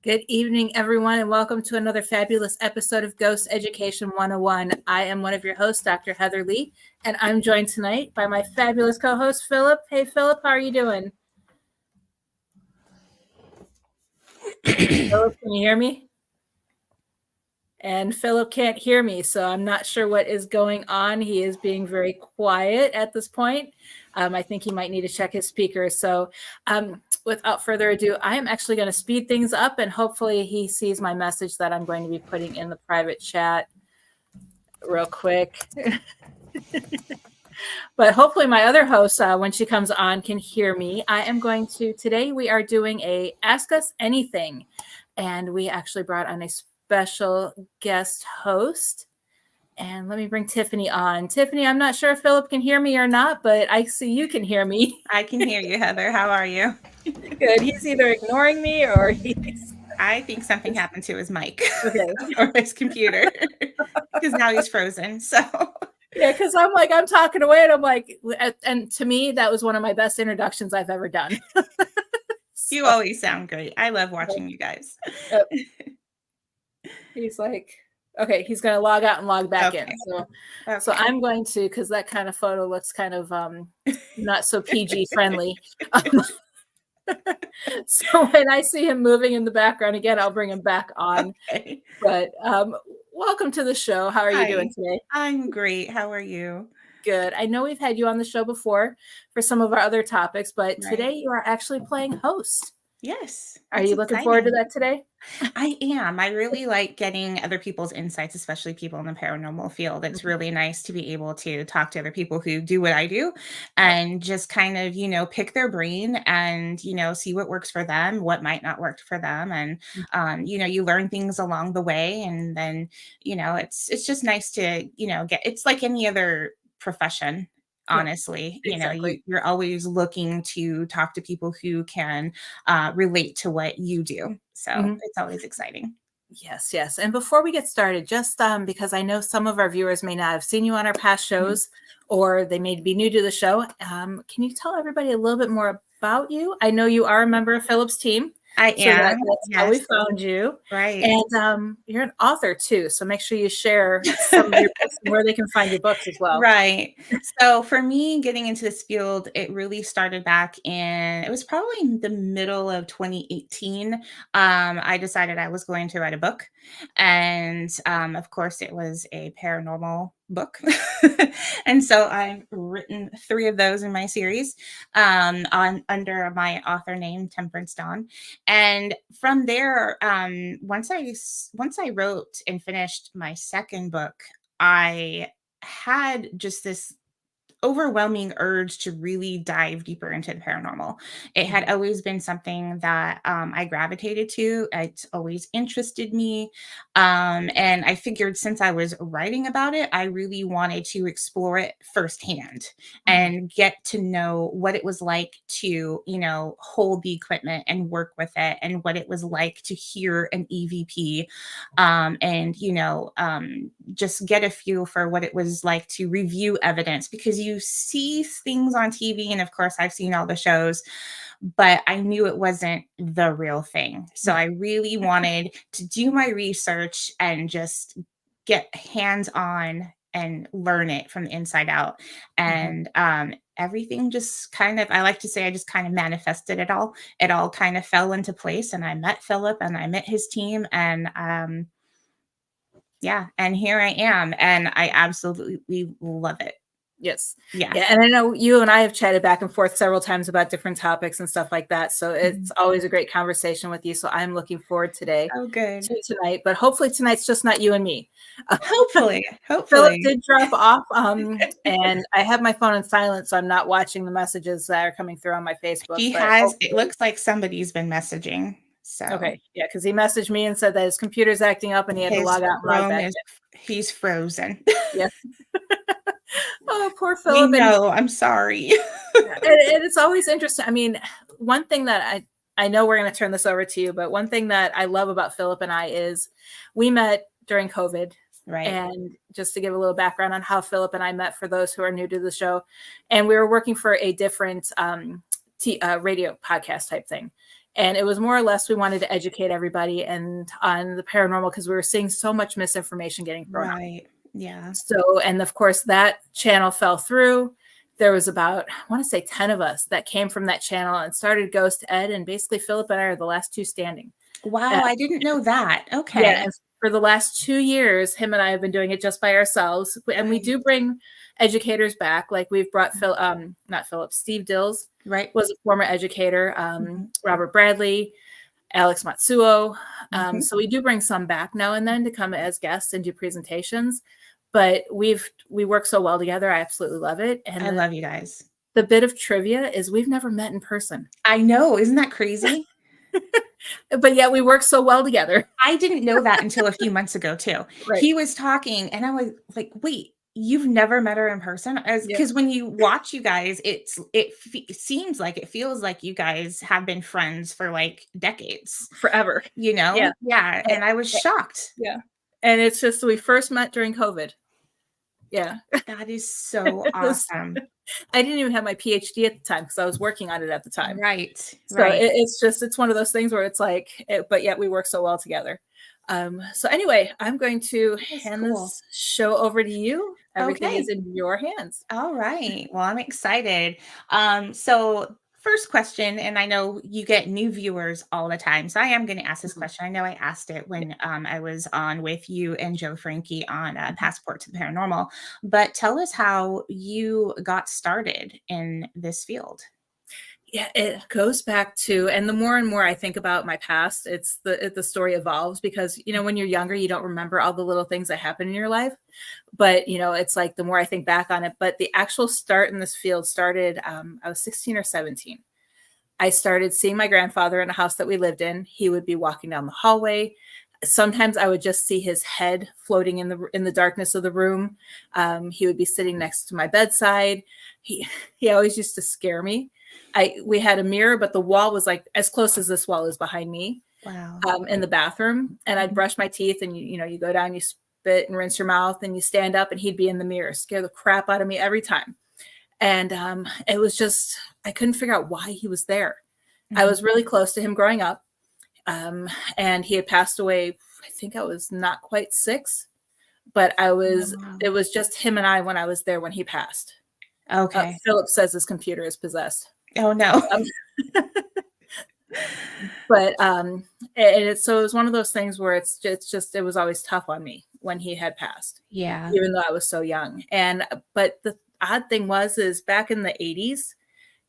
Good evening, everyone, and welcome to another fabulous episode of Ghost Education 101. I am one of your hosts, Dr. Heather Leigh, and I'm joined tonight by my fabulous co-host, Philip. Hey, Philip, how are you doing? Philip, can you hear me? And Philip can't hear me, so I'm not sure what is going on. He is being very quiet at this point. I think he might need to check his speakers. So without further ado, I am actually going to speed things up, and hopefully he sees my message that I'm going to be putting in the private chat real quick. But hopefully my other host, when she comes on, can hear me. Today we are doing a Ask Us Anything, and we actually brought on a special guest host. And let me bring Tiffany on. Tiffany, I'm not sure if Philip can hear me or not, but I see you can hear me. I can hear you, Heather. How are you? Good. He's either ignoring me or he's... I think something happened to his mic Okay. or his computer because now he's frozen. So yeah, because I'm talking away and I'm like, and to me, that was one of my best introductions I've ever done. You always sound great. I love watching you guys. He's like, okay, he's going to log out and log back in. So I'm going to, because that kind of photo looks kind of not so PG friendly. So when I see him moving in the background again, I'll bring him back on. Okay. But welcome to the show. How are you doing today? I'm great. How are you? Good. I know we've had you on the show before for some of our other topics, but today you are actually playing host. Yes. Are you looking forward to that today? I am. I really like getting other people's insights, especially people in the paranormal field. It's really nice to be able to talk to other people who do what I do and just kind of, pick their brain and, see what works for them, what might not work for them. And, you learn things along the way. And then, it's just nice to, it's like any other profession. Honestly, exactly. you're always looking to talk to people who can relate to what you do. So it's always exciting. Yes. And before we get started, just because I know some of our viewers may not have seen you on our past shows or they may be new to the show, can you tell everybody a little bit more about you? I know you are a member of Philip's team. I am. That's how we found you. Right. And you're an author too. So make sure you share some of your books and where they can find your books as well. Right. So for me, getting into this field, it really started back it was probably in the middle of 2018. I decided I was going to write a book. And of course, it was a paranormal book. And so I've written 3 of those in my series under my author name, Temperance Dawn. And from there, once I wrote and finished my second book, I had just this overwhelming urge to really dive deeper into the paranormal. It had always been something that I gravitated to. It's always interested me. And I figured since I was writing about it, I really wanted to explore it firsthand and get to know what it was like to, hold the equipment and work with it and what it was like to hear an EVP and, just get a feel for what it was like to review evidence because you see things on TV. And of course, I've seen all the shows, but I knew it wasn't the real thing. So I really wanted to do my research and just get hands-on and learn it from the inside out. And everything just kind of, I like to say, I just kind of manifested it all. It all kind of fell into place. And I met Philip and I met his team. And and here I am. And I absolutely love it. Yes. Yeah. And I know you and I have chatted back and forth several times about different topics and stuff like that. So it's always a great conversation with you. So I'm looking forward to tonight. But hopefully tonight's just not you and me. Hopefully. Philip did drop off. And I have my phone on silent, so I'm not watching the messages that are coming through on my Facebook. It looks like somebody's been messaging. So okay. Yeah, because he messaged me and said that his computer's acting up and he had to log out and log back in. He's frozen. Yeah. Oh, poor Philip. No, I'm sorry. And it's always interesting. I mean, one thing that I know we're going to turn this over to you, but one thing that I love about Philip and I is we met during COVID. Right. And just to give a little background on how Philip and I met for those who are new to the show. And we were working for a different radio podcast type thing. And it was more or less we wanted to educate everybody and on the paranormal because we were seeing so much misinformation getting thrown out. Right. Yeah. So, and of course, that channel fell through. There was about, I want to say 10 of us that came from that channel and started Ghost Ed. And basically, Philip and I are the last two standing. Wow, I didn't know that. Yeah. Okay. And for the last 2 years, him and I have been doing it just by ourselves. And we Right. do bring educators back. Like we've brought not Philip, Steve Dills Right. was a former educator, Mhm. Robert Bradley, Alex Matsuo. Mhm. So we do bring some back now and then to come as guests and do presentations. But we work so well together. I absolutely love it. And I love you guys. the bit of trivia is we've never met in person, I know, isn't that crazy? but yet we work so well together. I didn't know that until a few months ago too. Right. He was talking and I was like, "Wait, you've never met her in person?" As Yep. because when you watch you guys, it seems like it feels like you guys have been friends for, like, decades, Forever. you know? Yeah. Yeah, Eh, and I was eh, shocked. yeah. And it's just we first met during COVID. Yeah. That is so awesome. I didn't even have my PhD at the time because I was working on it at the time. Right, So right. it's one of those things where it's like, but yet we work so well together. So anyway, I'm going to That is hand cool. this show over to you. Everything is Okay. in your hands. All right. Well, I'm excited. So first question, and I know you get new viewers all the time, so I am going to ask this Mhm. question. I know I asked it Yeah. when I was on with you and Joe Frankie on Mhm. Passport to Paranormal, but tell us how you got started in this field. Yeah, it goes back to, and the more and more I think about my past, the story evolves because when you're younger, you don't remember all the little things that happen in your life. But it's like the more I think back on it. But the actual start in this field started. I was 16 or 17. I started seeing my grandfather in a house that we lived in. He would be walking down the hallway. Sometimes I would just see his head floating in the darkness of the room. He would be sitting next to my bedside. He he always used to scare me. We had a mirror, but the wall was like as close as this wall is behind me, Wow. in the bathroom. And I'd Mhm. brush my teeth, and you go down, you spit and rinse your mouth, and you stand up, and he'd be in the mirror, scare the crap out of me every time. And it was just I couldn't figure out why he was there. I Mhm. was really close to him growing up, and he had passed away. I think I was not quite 6, but Oh, it wow. was just him and I when I was there when he passed. Okay. Philip says his computer is possessed. Oh no. Um, but and it was one of those things where it was always tough on me when he had passed, Yeah. even though I was so young. And but the odd thing is back in the 80s,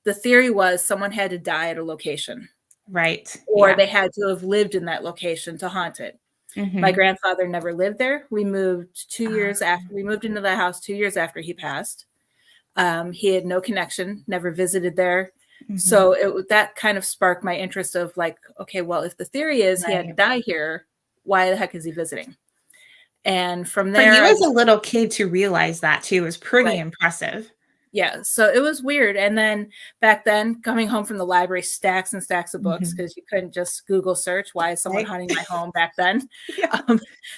the theory was someone had to die at a location, Right. or Yeah. they had to have lived in that location to haunt it. My Mhm. grandfather never lived there. We moved into the house 2 years after he passed. He had no connection, never visited there. Mhm. So that kind of sparked my interest of like, okay, well, if the theory is he had to Right. die here, why the heck is he visiting? And from For there, you I as just a little kid to realize that too is pretty right. impressive. Yeah, so it was weird. And then back then, coming home from the library, stacks and stacks of books Mhm. because you couldn't just Google search why is someone Right? hunting my home back then. Yeah.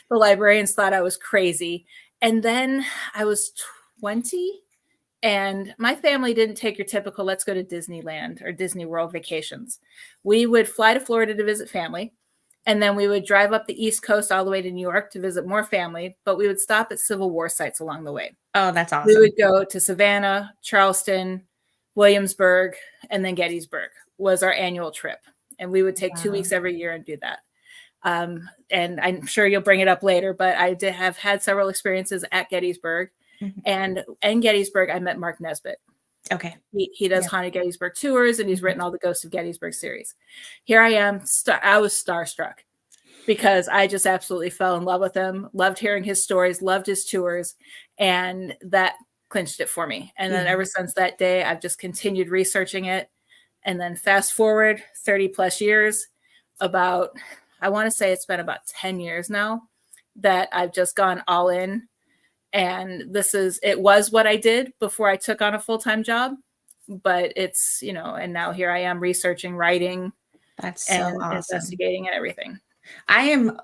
The librarians thought I was crazy. And then I was 20, and my family didn't take your typical let's go to Disneyland or Disney World vacations. We would fly to Florida to visit family, and then we would drive up the East Coast all the way to New York to visit more family, but we would stop at Civil War sites along the way. Oh, that's We awesome. would go to Savannah, Charleston, Williamsburg, and then Gettysburg was our annual trip. And we would take 2 Wow. weeks every year and do that. And I'm sure you'll bring it up later, but I did have had several experiences at Gettysburg. Mhm. And in Gettysburg, I met Mark Nesbitt. Okay. He does Yeah. Haunted Gettysburg tours, and he's Mhm. written all the Ghosts of Gettysburg series. Here I am. I was starstruck because I just absolutely fell in love with him, loved hearing his stories, loved his tours, and that clinched it for me. And then Yeah. ever since that day, I've just continued researching it. And then fast forward 30 plus years, about, I want to say it's been about 10 years now that I've just gone all in. And it was what I did before I took on a full time job. But and now here I am researching, writing, That's so and awesome. investigating and everything.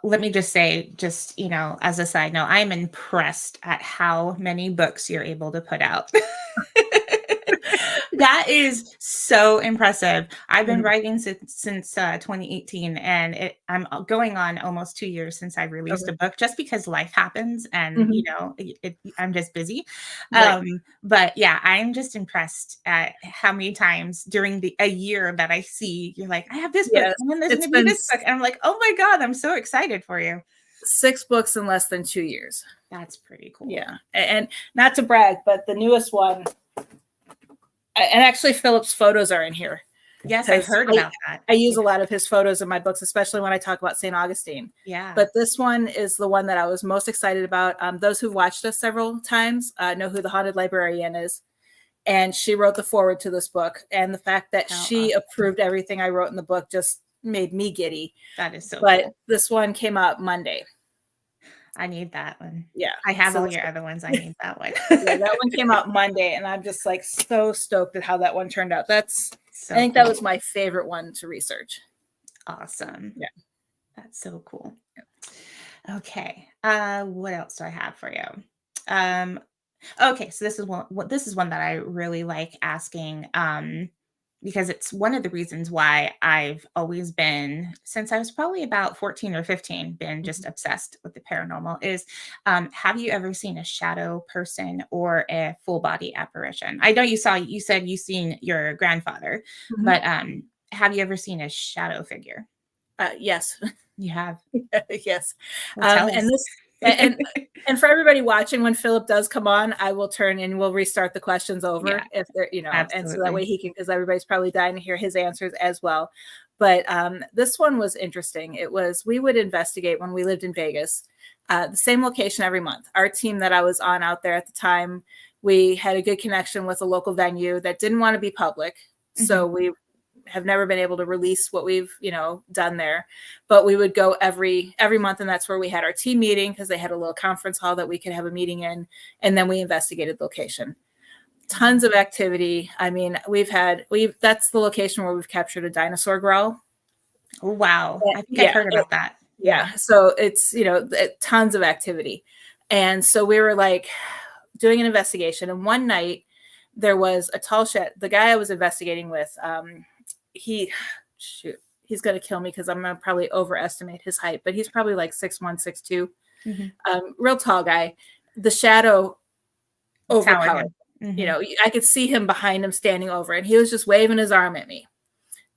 Let me just say, as a side note, I am impressed at how many books you're able to put out. That is so impressive. I've been Mhm. writing since 2018, and I'm going on almost 2 years since I released Okay. a book, just because life happens, and Mhm. I'm just busy. Right. But yeah, I'm just impressed at how many times during a year that I see you're like, I have this book, Yes. and then there's going It's to be been this book, and I'm like, oh my god, I'm so excited for you. 6 books in less than 2 years. That's pretty cool. Yeah. And not to brag, but the newest one, and actually Philip's photos are in here Yes, I because heard about that. I use Yeah, a lot of his photos in my books, especially when I talk about St. Augustine. yeah. But this one is the one that I was most excited about. Those who've watched us several times know who the haunted librarian is. And she wrote the foreword to this book. And the fact that How she awesome. approved everything I wrote in the book just made me giddy. That is so But cool. this one came out Monday. I need that one. Yeah. I have So all this your other ones. I need that one. Yeah, that one came out Monday, and I'm just like so stoked at how that one turned out. I So think that cool. was my favorite one to research. Awesome. Yeah. That's so cool. Okay. What else do I have for you? Um, okay, so this is one that I really like asking. Because it's one of the reasons why I've always been, since I was probably about 14 or 15, been just Mhm. obsessed with the paranormal is, have you ever seen a shadow person or a full body apparition? I know you said you seen your grandfather, Mhm. but have you ever seen a shadow figure? Yes. You have. Yes. Well, tell And us. this and for everybody watching, when Philip does come on, I will turn and we'll restart the questions Yeah, over if they're, and so that way absolutely. he can, because everybody's probably dying to hear his answers as well. But this one was interesting. We would investigate when we lived in Vegas, the same location every month. Our team that I was on out there at the time, we had a good connection with a local venue that didn't want to be public. Mhm. So we have never been able to release what we've done there, but we would go every month, and that's where we had our team meeting, because they had a little conference hall that we could have a meeting in, and then we investigated the location. Tons of activity. I mean, we've that's the location where we've captured a dinosaur growl. Oh, wow. I think I've Yeah, heard about that. Yeah. yeah, so it's tons of activity. And so we were like doing an investigation, and one night there was a tall shed. The guy I was investigating with, he shoot, he's gonna kill me because I'm gonna probably overestimate his height, but he's probably like 6'1", 6'2", Mhm. real tall guy. The shadow Towered overpowered. him. Mhm. I could see him behind him standing over, and he was just waving his arm at me,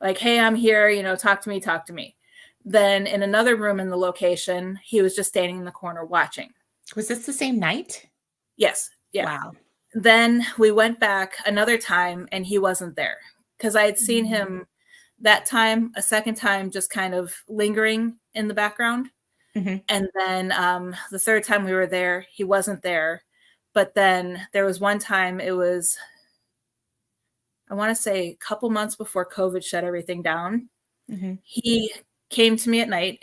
like, "Hey, I'm here. Talk to me, talk to me." Then in another room in the location, he was just standing in the corner watching. Was this the same night? Yes, yeah. Wow. Then we went back another time, and he wasn't there, because I had seen Mm. him that time, a second time, just kind of lingering in the background. Mhm. And then the third time we were there, he wasn't there. But then there was one time, I want to say a couple months before COVID shut everything down. Mhm. He came to me at night.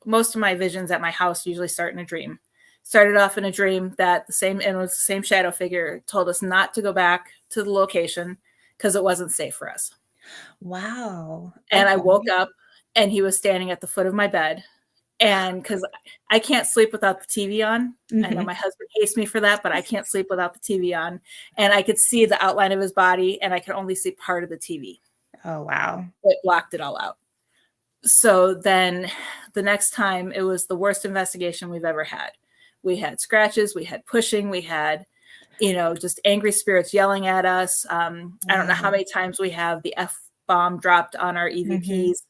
Most of my visions at my house usually start in a dream. Started off in a dream that it was the same shadow figure told us not to go back to the location because it wasn't safe for us. Wow. And I woke Okay. up, and he was standing at the foot of my bed. And because I can't sleep without the TV on. I know Mhm. my husband hates me for that, but I can't sleep without the TV on. And I could see the outline of his body, and I could only see part of the TV. Oh, wow. It blocked it all out. So then the next time, it was the worst investigation we've ever had. We had scratches, we had pushing, we had, just angry spirits yelling at us. I don't know how Wow. many times we have the F bomb dropped on our Mhm. EVPs.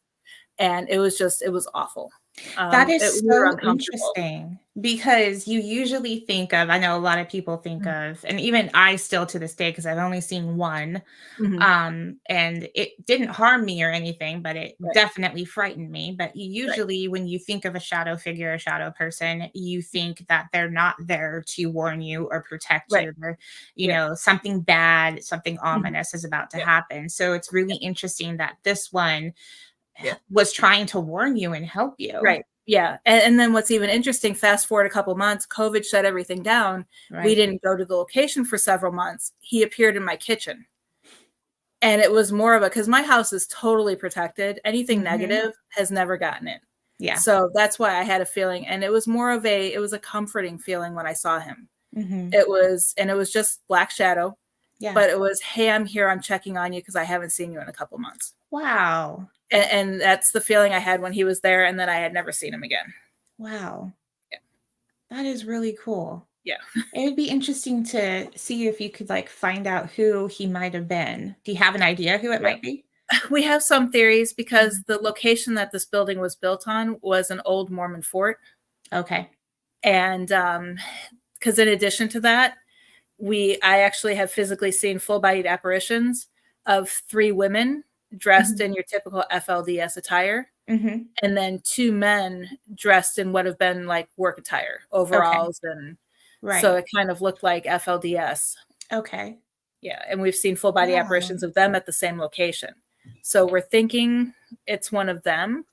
And it was awful. That is We were so uncomfortable. interesting because you usually think of, I know a lot of people think Mm. of, and even I still to this day, because I've only seen one, Mhm. and it didn't harm me or anything, but it Right, definitely frightened me. But right. usually, when you think of a shadow figure, a shadow person, you think that they're not there to warn you or protect Right. you. They're, Yeah. something bad, something Mhm. ominous is about to Yeah. happen. So it's really Yeah. interesting that this one Yeah. was trying to warn you and help you. Right. Yeah. And then what's even interesting, fast forward a couple months, COVID shut everything down. We Right. didn't go to the location for several months. He appeared in my kitchen. And it was more of a, because my house is totally protected. Anything Mhm. negative has never gotten in. Yeah. So that's why I had a feeling. And it was a comforting feeling when I saw him. Mhm. It was just black shadow. Yeah. but it was, hey, I'm here, I'm checking on you because I haven't seen you in a couple months. Wow. And that's the feeling I had when he was there, and then I had never seen him again. Wow. Yeah. That is really cool. Yeah. It would be interesting to see if you could like find out who he might have been. Do you have an idea who it Yeah. might be? We have some theories because the location that this building was built on was an old Mormon fort. Okay. And because in addition to that, I actually have physically seen full-bodied apparitions of 3 women dressed Mhm. in your typical FLDS attire, Mhm. and then 2 men dressed in what have been like work attire, Okay. overalls, and so Right. it kind of looked like FLDS. Okay. Yeah, and we've seen full-body Wow. apparitions of them at the same location. So we're thinking it's one of them.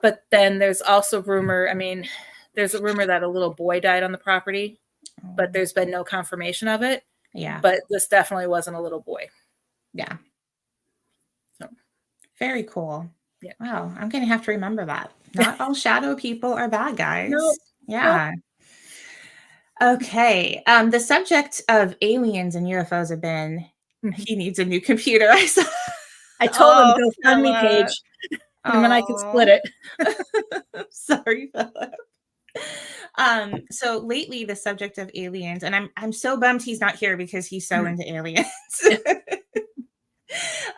But then there's also rumor, I mean, there's a rumor that a little boy died on the property, but Oh, there's been no confirmation of it. yeah. But this definitely wasn't a little boy. Yeah. So, Very cool. yeah. Wow. I'm going to have to remember that. Not all shadow people are bad No, guys. no. Yeah. Okay. The subject of aliens and UFOs have been Mhm. he needs a new computer. I saw. I told him Oh, GoFundMe Philip. page, and then I could split Oh. it. Sorry, Philip. So lately the subject of aliens, and I'm so bummed he's not here because he's so Mhm. into aliens.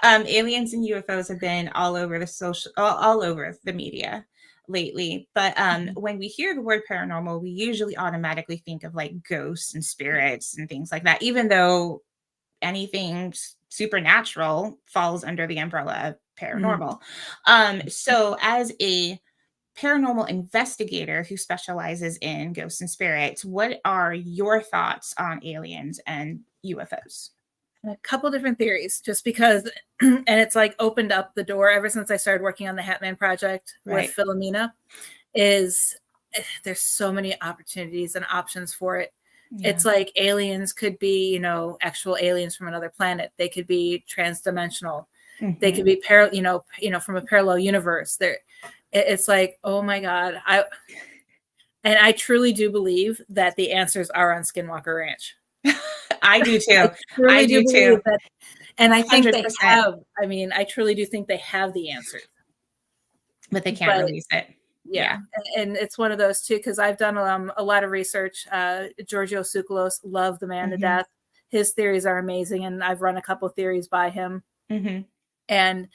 Aliens and UFOs have been all over the all over the media lately. But Mhm. when we hear the word paranormal, we usually automatically think of like ghosts and spirits and things like that, even though anything supernatural falls under the umbrella of Mhm. paranormal. So as a paranormal investigator who specializes in ghosts and spirits, what are your thoughts on aliens and UFOs? A couple different theories, just because, and it's like opened up the door ever since I started working on the Hatman project with Right. Philomena. Is there's so many opportunities and options for it. Yeah. It's like aliens could be, actual aliens from another planet. They could be transdimensional. They could Mhm. be from a parallel universe. It's like, oh my god, I truly do believe that the answers are on Skinwalker Ranch. I do I too. I truly do do too. believe that, and I think they 100%, have. I mean, I truly do think they have the answers. but they can't But release it. yeah, Yeah. and it's one of those too, because I've done a lot of research. Giorgio Tsoukalos, love the man to Mhm. death. His theories are amazing, and I've run a couple theories by him. Mhm. And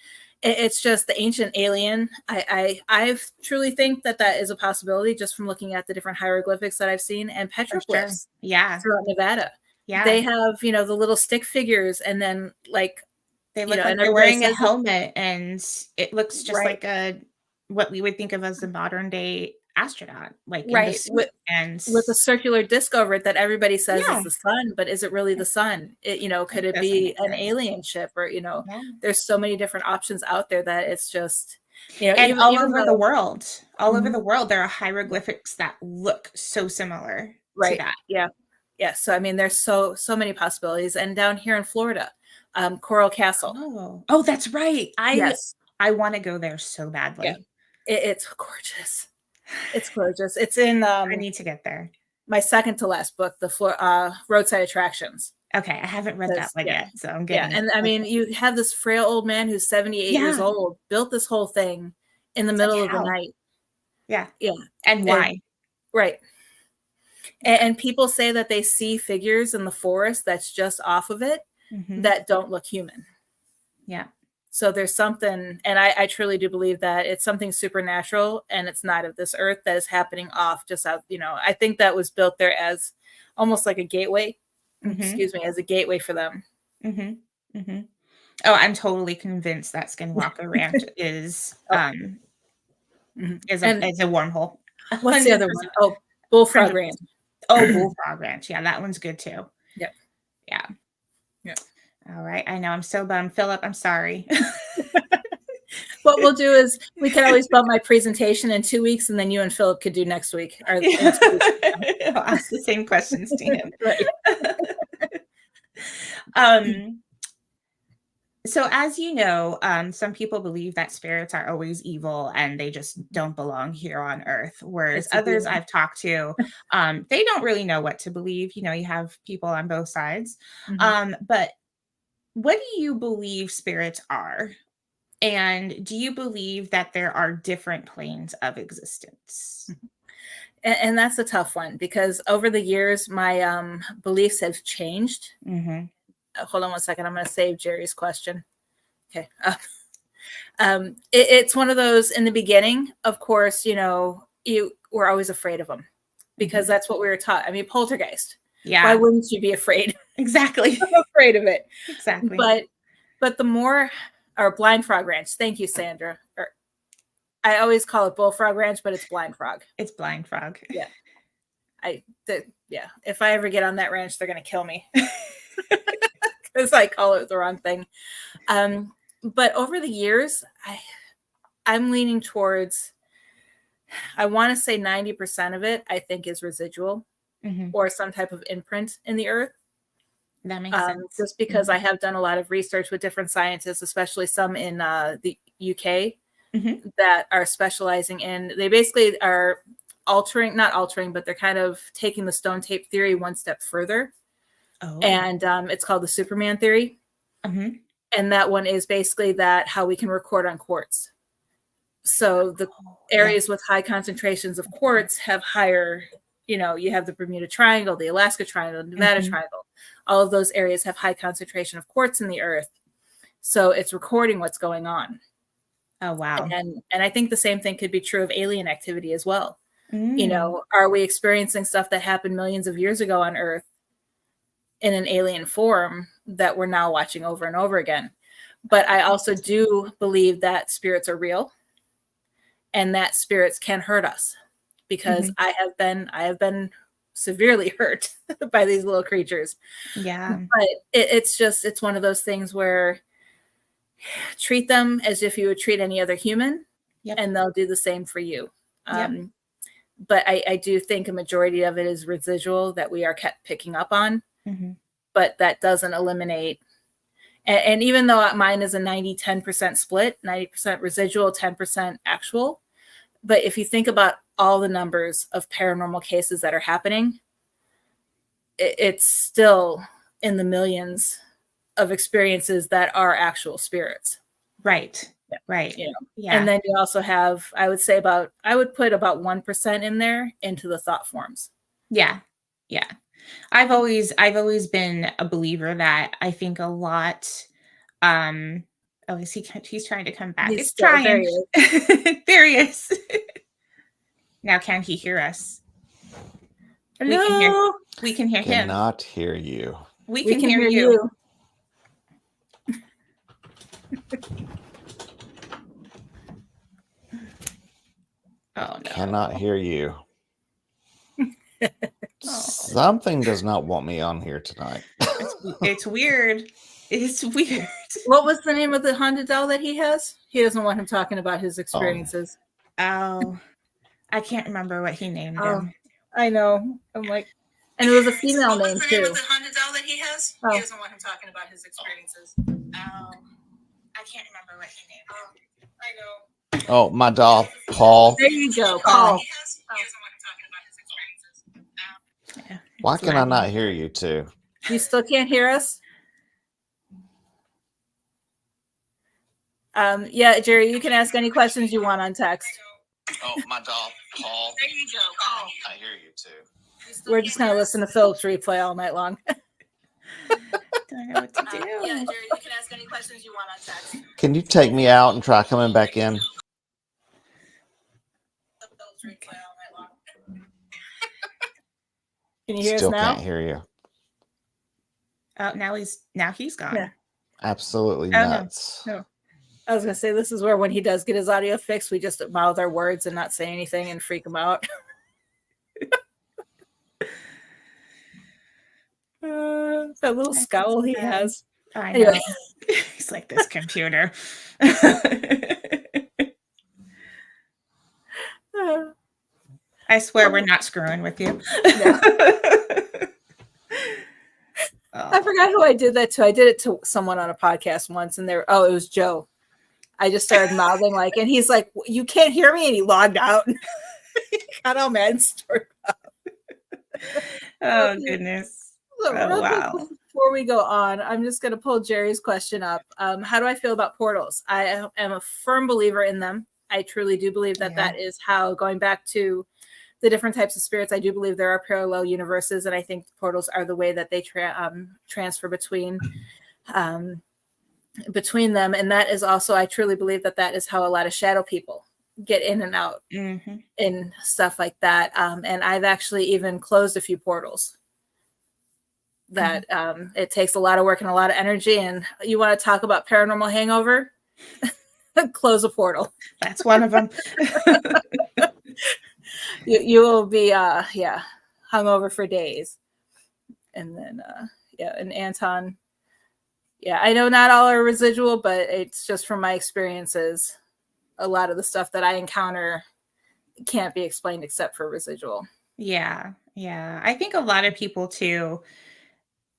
it's just the ancient alien. I truly think that is a possibility just from looking at the different hieroglyphics that I've seen and For sure. petroglyphs Yeah. throughout Nevada. They Yeah. have the little stick figures, and then like They look like and they're everybody wearing a says that, helmet, and it looks just right, like a what we would think of as a modern day astronaut, like in the right, suit, and with a circular disc over it that everybody says is yeah, the sun, but is it really the sun? Could it it doesn't be make an sense. alien ship, or Yeah. there's so many different options out there that it's just, And even though, all over mhm, the world, there are hieroglyphics that look so similar to right, that. yeah, yeah. So I mean, there's so many possibilities, and down here in Florida, Coral Castle, Oh. Oh, that's right. yes, I wanna go there so yeah, badly. it's gorgeous. It's gorgeous. It's in I need to get there. my second to last book, the roadside attractions. Okay, I haven't read that Because one yeah, yet, so I'm yeah, getting it. and I mean, Okay. you have this frail old man who's 78 years Yeah. old, built this whole thing in the It's like, middle of the how? night. Yeah. Yeah, And and why? right, Yeah. and people say that they see figures in the forest that's just off of it Mhm. that don't look human. Yeah. So there's something, and I truly do believe that it's something supernatural, and it's not of this earth, that is happening off just out. I think that was built there as almost like a gateway. Mhm. Excuse me, as a gateway for them. Mhm. Mhm. Oh, I'm totally convinced that Skinwalker Ranch Oh, mhm. And is a wormhole. what's the other 100%. one? Oh, Bullfrog Ranch. 100%. Oh, Bullfrog Ranch. Yeah, that one's good too. Yeah, Yeah. yeah. All right. I know. I'm so bummed. Philip, I'm sorry. What we'll do is we can always bump my presentation in 2 weeks, and then you and Philip could do next week or in Yeah. 2 weeks. I'll ask the same questions to him. Right. um, so as you know, some people believe that spirits are always evil and they just don't belong here on earth. Whereas It's a others demon. I've talked to, they don't really know what to believe. You have people on both sides. Mhm. But What do you believe spirits are? And do you believe that there are different planes of existence? And that's a tough one because over the years, my beliefs have changed. Mhm. Hold on one second. I'm going to save Jerry's question. Okay. It's one of those in the beginning, of course, you were always afraid of them because Mhm. that's what we were taught. I mean, poltergeist. Why Yeah, wouldn't you be afraid? exactly. I'm afraid of it. Exactly. But the more, or Blind Frog Ranch. Thank you, Sandra. Or I always call it Bullfrog Ranch, but it's Blind Frog. It's Blind Frog. Yeah. Yeah. If I ever get on that ranch, they're gonna kill me because I call it the wrong thing. But over the years, I'm leaning towards, I want to say 90% of it, I think, is residual Mhm. or some type of imprint in the earth. That makes sense. Just because I have done a lot of research with different scientists, especially some in the UK Mhm. that are specializing in, they basically are not altering, but they're kind of taking the stone tape theory one step further. Oh. And it's called the Superman theory. Mhm. And that one is basically that how we can record on quartz. So the Oh, yeah. areas with high concentrations of quartz have higher, you have the Bermuda Triangle, the Alaska Triangle, the Nevada Mhm. Triangle. All of those areas have high concentration of quartz in the earth. So it's recording what's going on. Oh, wow. And I think the same thing could be true of alien activity as well. Mm. Are we experiencing stuff that happened millions of years ago on Earth in an alien form that we're now watching over and over again? But I also do believe that spirits are real and that spirits can hurt us because Mhm. I have been severely hurt by these little creatures. Yeah. But it's one of those things where treat them as if you would treat any other human, Yep. and they'll do the same for you. Yep. But I do think a majority of it is residual that we are kept picking up on, Mhm. but that doesn't eliminate. And even though mine is a 90-10% split, 90% residual, 10% actual, but if you think about all the numbers of paranormal cases that are happening, it's still in the millions of experiences that are actual spirits. Right. Yeah. Right. And Yeah. then you also have, I would put about 1% in there into the thought forms. Yeah. Yeah. I've always been a believer that I think a lot, oh, he's trying to come back. He's It's still there. trying. He is. There he is. Now can he hear us? We can hear Hello. we can hear him. Cannot hear you. We We can can hear hear you. you. Oh no. Cannot hear you. Oh, Something does not want me on here tonight. it's weird. It's weird. What was the name of the haunted doll that he has? He doesn't want him talking about his experiences. Oh, I can't remember what he named Oh, him. I know. I'm like, and it was a female What was name the name too. of the haunted doll that he has? Oh. He doesn't want him talking about his experiences. Oh, I can't remember what he named him. I know. Oh, my doll, Paul. There you go, Paul. Paul. He doesn't want him talking about his experiences. Yeah, Why it's can I lagging. not hear you two? You still can't hear us? Yeah, Jerry, you can ask any questions you want on text. Oh, my doll, Paul. There you go, Paul. I hear you too. We're just gonna listen to Philip's replay all night long. Don't know what to do. Yeah, Jerry, you can ask any questions you want on text. Can you take me out and try coming back in? Can you hear Still us now? can't hear you. Oh, now he's gone. Yeah. Absolutely Oh, no. nuts. No. I was gonna say this is where when he does get his audio fixed, we just mouth our words and not say anything and freak him out. That little scowl he has. I know. Anyway. He's like this computer. I swear we're not screwing with you. No. I forgot who I did that to. I did it to someone on a podcast once, and it was Joe. I just started mouthing and he's like, "You can't hear me," and he logged out. He got all mad and stormed. Oh goodness. Oh wow. before we go on, I'm just going to pull Jerry's question up. How do I feel about portals? I am a firm believer in them. I truly do believe that that is how, going back to the different types of spirits, I do believe there are parallel universes, and I think portals are the way that they transfer between them. And that is also, I truly believe that that is how a lot of shadow people get in and out and stuff like that. And I've actually even closed a few portals. That it takes a lot of work and a lot of energy. And you want to talk about paranormal hangover? Close a portal. That's one of them. You will be hungover for days. And then and Anton, I know not all are residual, but it's just from my experiences, a lot of the stuff that I encounter can't be explained except for residual. Yeah. I think a lot of people too,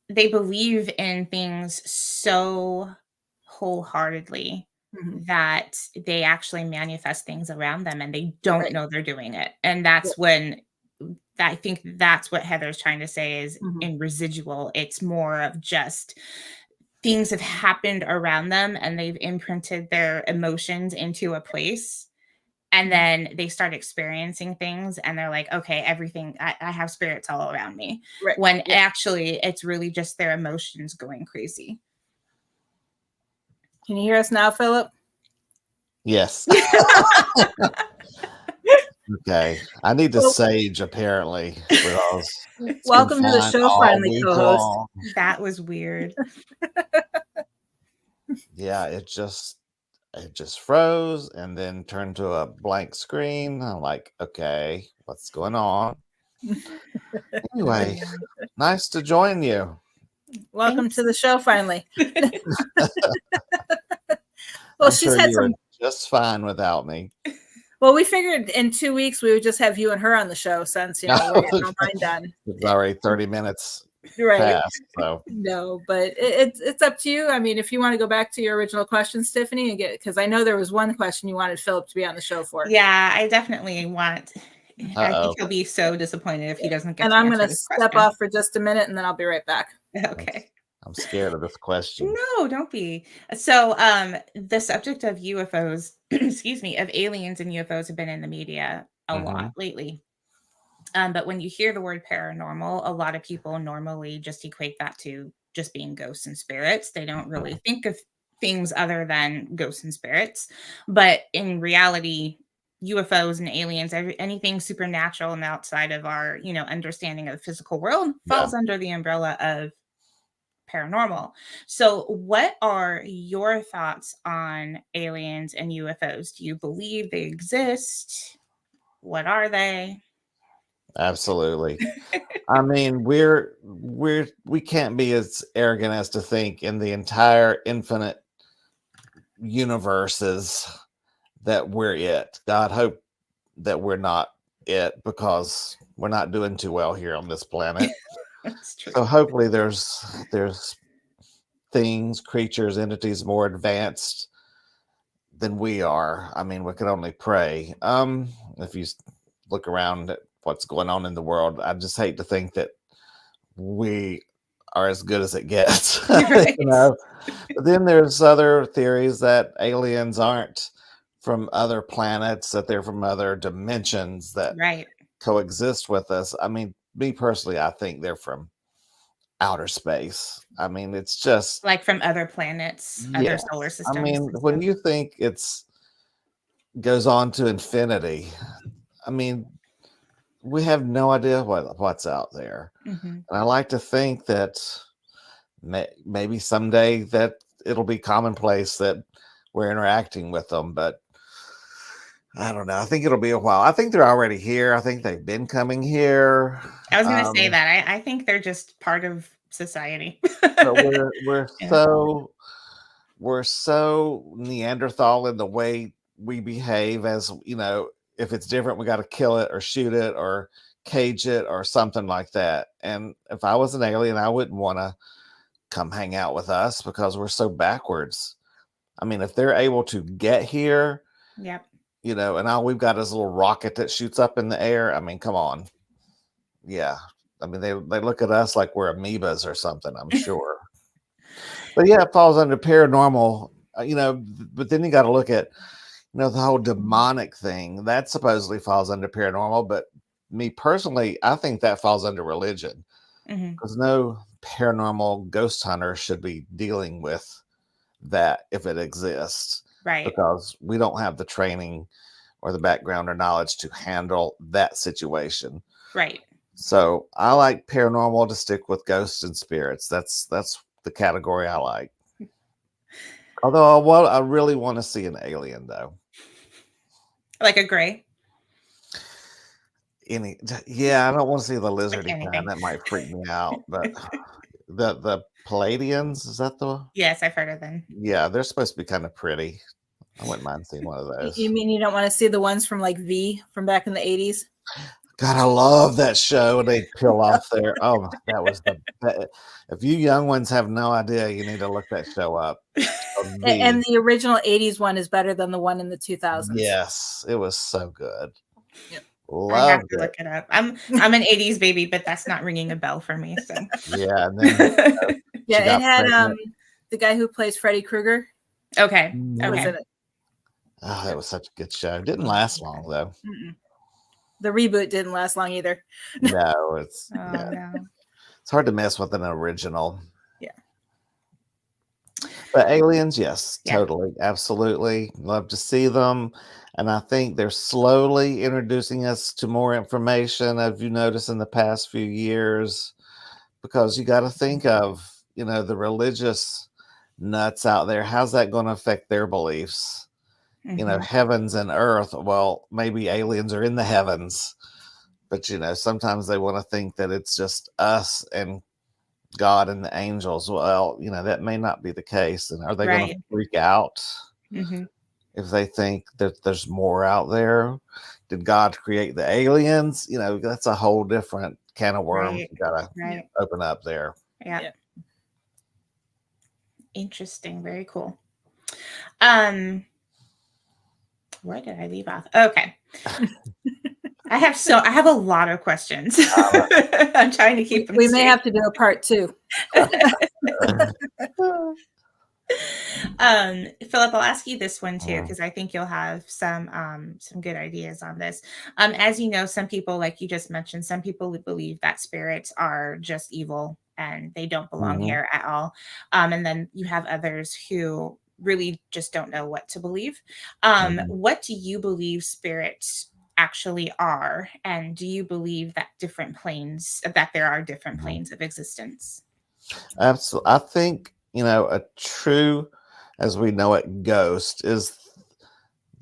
they believe in things so wholeheartedly that they actually manifest things around them and they don't know they're doing it. And that's when I think that's what Heather's trying to say is in residual, it's more of just things have happened around them and they've imprinted their emotions into a place. And then they start experiencing things and they're like, okay, everything, I have spirits all around me. Right. When actually it's really just their emotions going crazy. Can you hear us now, Philip? Yes. Okay. I need to sage apparently. Welcome to the show, finally, co-host. That was weird. Yeah, it just froze and then turned to a blank screen. I'm like, okay, what's going on? Anyway, nice to join you. Welcome to the show, finally. Well, she's had some just fine without me. Well, we figured in 2 weeks we would just have you and her on the show since we're getting our mind done. It's already 30 minutes. Right. Past, so. No, but it's up to you. I mean, if you want to go back to your original questions, Tiffany, and because I know there was one question you wanted Philip to be on the show for. Yeah, I definitely want. I think he'll be so disappointed if he doesn't get. And I'm going to step off for just a minute, and then I'll be right back. Okay. I'm scared of this question. No, don't be. So, the subject of UFOs, excuse me, of aliens and UFOs have been in the media a lot lately. But when you hear the word paranormal, a lot of people normally just equate that to just being ghosts and spirits. They don't really think of things other than ghosts and spirits. But in reality, UFOs and aliens, anything supernatural and outside of our, understanding of the physical world falls under the umbrella of paranormal. So what are your thoughts on aliens and UFOs? Do you believe they exist? What are they? Absolutely. I mean, we can't be as arrogant as to think in the entire infinite universes that we're it. God hope that we're not it, because we're not doing too well here on this planet. That's true. So hopefully there's things, creatures, entities more advanced than we are. I mean, we can only pray. If you look around at what's going on in the world, I just hate to think that we are as good as it gets. Right. But then there's other theories that aliens aren't from other planets, that they're from other dimensions that coexist with us. I mean, me personally, I think they're from outer space. I mean, it's just like from other planets, other solar systems. I mean, when you think it's goes on to infinity, I mean, we have no idea what's out there. And I like to think that maybe someday that it'll be commonplace that we're interacting with them, but I don't know. I think it'll be a while. I think they're already here. I think they've been coming here. I was going to say that. I think they're just part of society. But we're so Neanderthal in the way we behave. As if it's different, we got to kill it or shoot it or cage it or something like that. And if I was an alien, I wouldn't want to come hang out with us because we're so backwards. I mean, if they're able to get here, and all we've got is a little rocket that shoots up in the air. I mean, come on. Yeah. I mean, they look at us like we're amoebas or something, I'm sure. But yeah, it falls under paranormal, but then you got to look at, the whole demonic thing that supposedly falls under paranormal. But me personally, I think that falls under religion, because no paranormal ghost hunter should be dealing with that if it exists, Right. because we don't have the training or the background or knowledge to handle that situation. Right. So I like paranormal to stick with ghosts and spirits. That's the category I like. Although I really want to see an alien, though. Like a gray. I don't want to see the lizardy anything. kind. That might freak me out. But the Palladians, is that the? Yes, I've heard of them. Yeah, they're supposed to be kind of pretty. I wouldn't mind seeing one of those. You mean you don't want to see the ones from like from back in the 80s? God, I love that show. And they peel off there. Oh, that was the best. If you young ones have no idea, you need to look that show up. And the original 80s one is better than the one in the 2000s. Yes, it was so good. Yep. I have to look it up. I'm an 80s baby, but that's not ringing a bell for me. So yeah, and then, it had the guy who plays Freddy Krueger. Okay. Was in it. Oh, that was such a good show. It didn't last long though. The reboot didn't last long either. No, it's no. It's hard to mess with an original. Yeah. But aliens, yes, totally, absolutely. Love to see them. And I think they're slowly introducing us to more information, as you noticed in the past few years, because you got to think of, the religious nuts out there. How's that going to affect their beliefs? Heavens and earth. Well, maybe aliens are in the heavens, but sometimes they want to think that it's just us and God and the angels. Well, that may not be the case. And are they going to freak out if they think that there's more out there? Did God create the aliens? That's a whole different can of worms you gotta open up there. Yeah. Interesting. Very cool. Where did I leave off? Okay. I have a lot of questions. I'm trying to keep them We may have to do a part 2. Philip, I'll ask you this one too, because I think you'll have some good ideas on this. As you know, some people, like you just mentioned, some people believe that spirits are just evil and they don't belong here at all. And then you have others who really just don't know what to believe. What do you believe spirits actually are? And do you believe that there are different planes of existence? Absolutely. I think, a true, as we know it, ghost is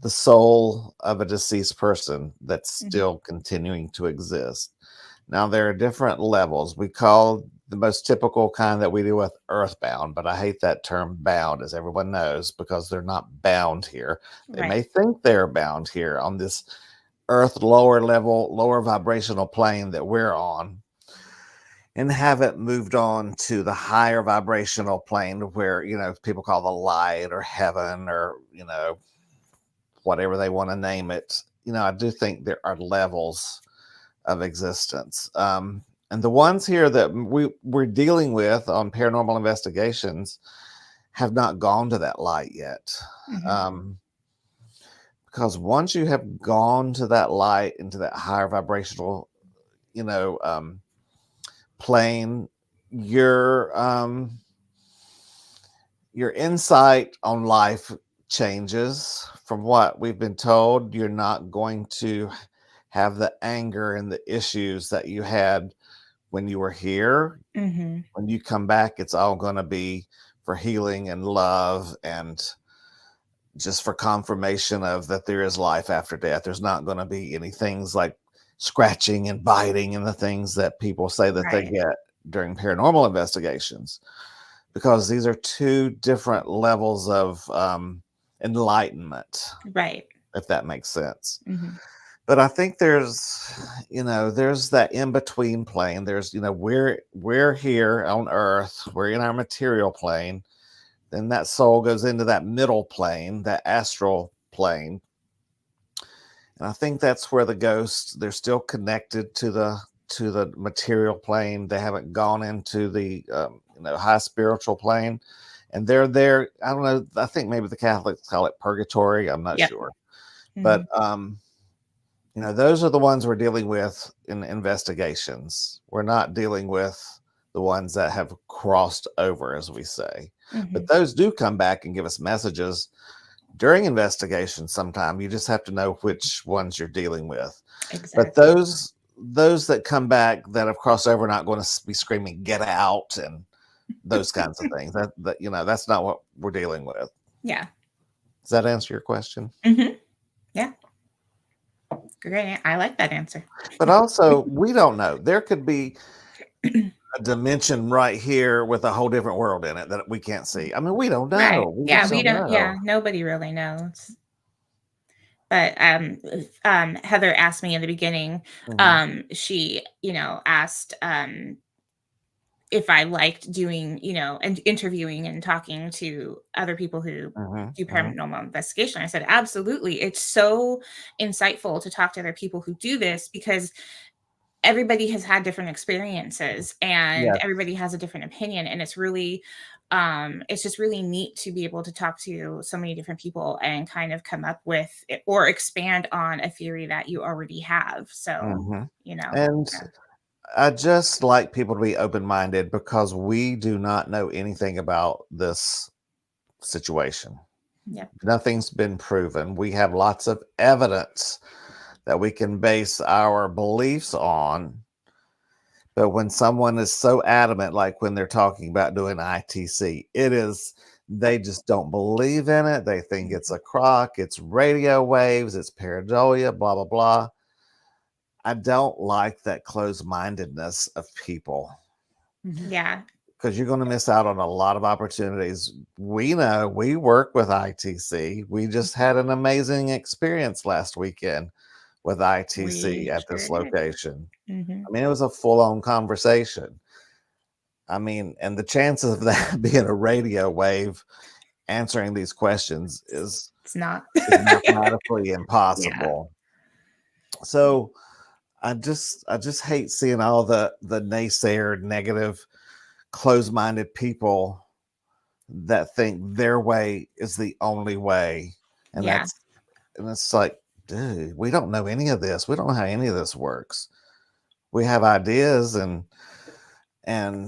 the soul of a deceased person that's still continuing to exist. Now, there are different levels. We call the most typical kind that we do with earthbound, but I hate that term bound, as everyone knows, because they're not bound here. They may think they're bound here on this earth lower level, lower vibrational plane that we're on, and haven't moved on to the higher vibrational plane where, people call the light or heaven or, whatever they want to name it. I do think there are levels of existence. And the ones here that we're dealing with on paranormal investigations have not gone to that light yet. Because once you have gone to that light, into that higher vibrational, plane, your insight on life changes. From what we've been told, you're not going to have the anger and the issues that you had when you were here. When you come back, it's all going to be for healing and love and just for confirmation of that there is life after death. There's not going to be any things like scratching and biting and the things that people say that they get during paranormal investigations, because these are two different levels of enlightenment, if that makes sense. But I think there's that in-between plane. There's, we're here on earth, we're in our material plane. Then that soul goes into that middle plane, that astral plane. And I think that's where the ghosts, they're still connected to to the material plane. They haven't gone into the high spiritual plane, and they're there. I don't know. I think maybe the Catholics call it purgatory. I'm not Yep. sure, Mhm. but those are the ones we're dealing with in investigations. We're not dealing with the ones that have crossed over, as we say. But Mhm. those do come back and give us messages during investigation. Sometime you just have to know which ones you're dealing with. Exactly. But those that come back that have crossed over are not going to be screaming "get out" and those kinds of things. That that's not what we're dealing with. Yeah. Does that answer your question? Mhm. Yeah. Great. I like that answer. But also, we don't know. There could be a dimension right here with a whole different world in it that we can't see. I mean, we don't Right. know. We Yeah, just we don't don't. Yeah, know. nobody really knows. But Heather asked me in the beginning. Mhm. She, asked if I liked doing, and interviewing and talking to other people who Mhm. do Mhm. paranormal investigation. I said, absolutely. It's so insightful to talk to other people who do this because everybody has had different experiences and Yes. everybody has a different opinion. And it's just really neat to be able to talk to so many different people and kind of come up with or expand on a theory that you already have. So, Mhm. you know, And yeah. I just like people to be open-minded because we do not know anything about this situation. Yep. Nothing's been proven. We have lots of evidence that we can base our beliefs on. But when someone is so adamant, like when they're talking about doing ITC, they just don't believe in it. They think it's a crock, it's radio waves, it's pareidolia, blah, blah, blah. I don't like that closed mindedness of people Yeah. because you're going to miss out on a lot of opportunities. We know we work with ITC. We just had an amazing experience last weekend with ITC We at sure this did. location. Mhm. I mean, it was a full on conversation. I mean, and the chances of that being a radio wave answering these questions is It's not. mathematically Yeah. impossible. So I just hate seeing all the naysayer, negative, closed-minded people that think their way is the only way. And Yeah. it's like, dude, we don't know any of this. We don't know how any of this works. We have ideas and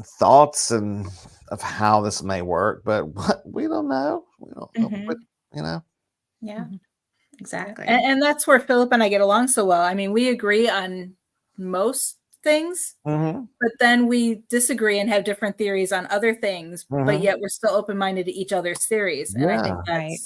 thoughts and of how this may work, but what we don't know. We don't know. Mhm. You know. Yeah. Mhm. Yeah. Exactly. And that's where Philip and I get along so well. I mean, we agree on most things, Mm-hmm. but then we disagree and have different theories on other things, but Mm-hmm. yet we're still open-minded to each other's theories. And I think Yeah. Right. I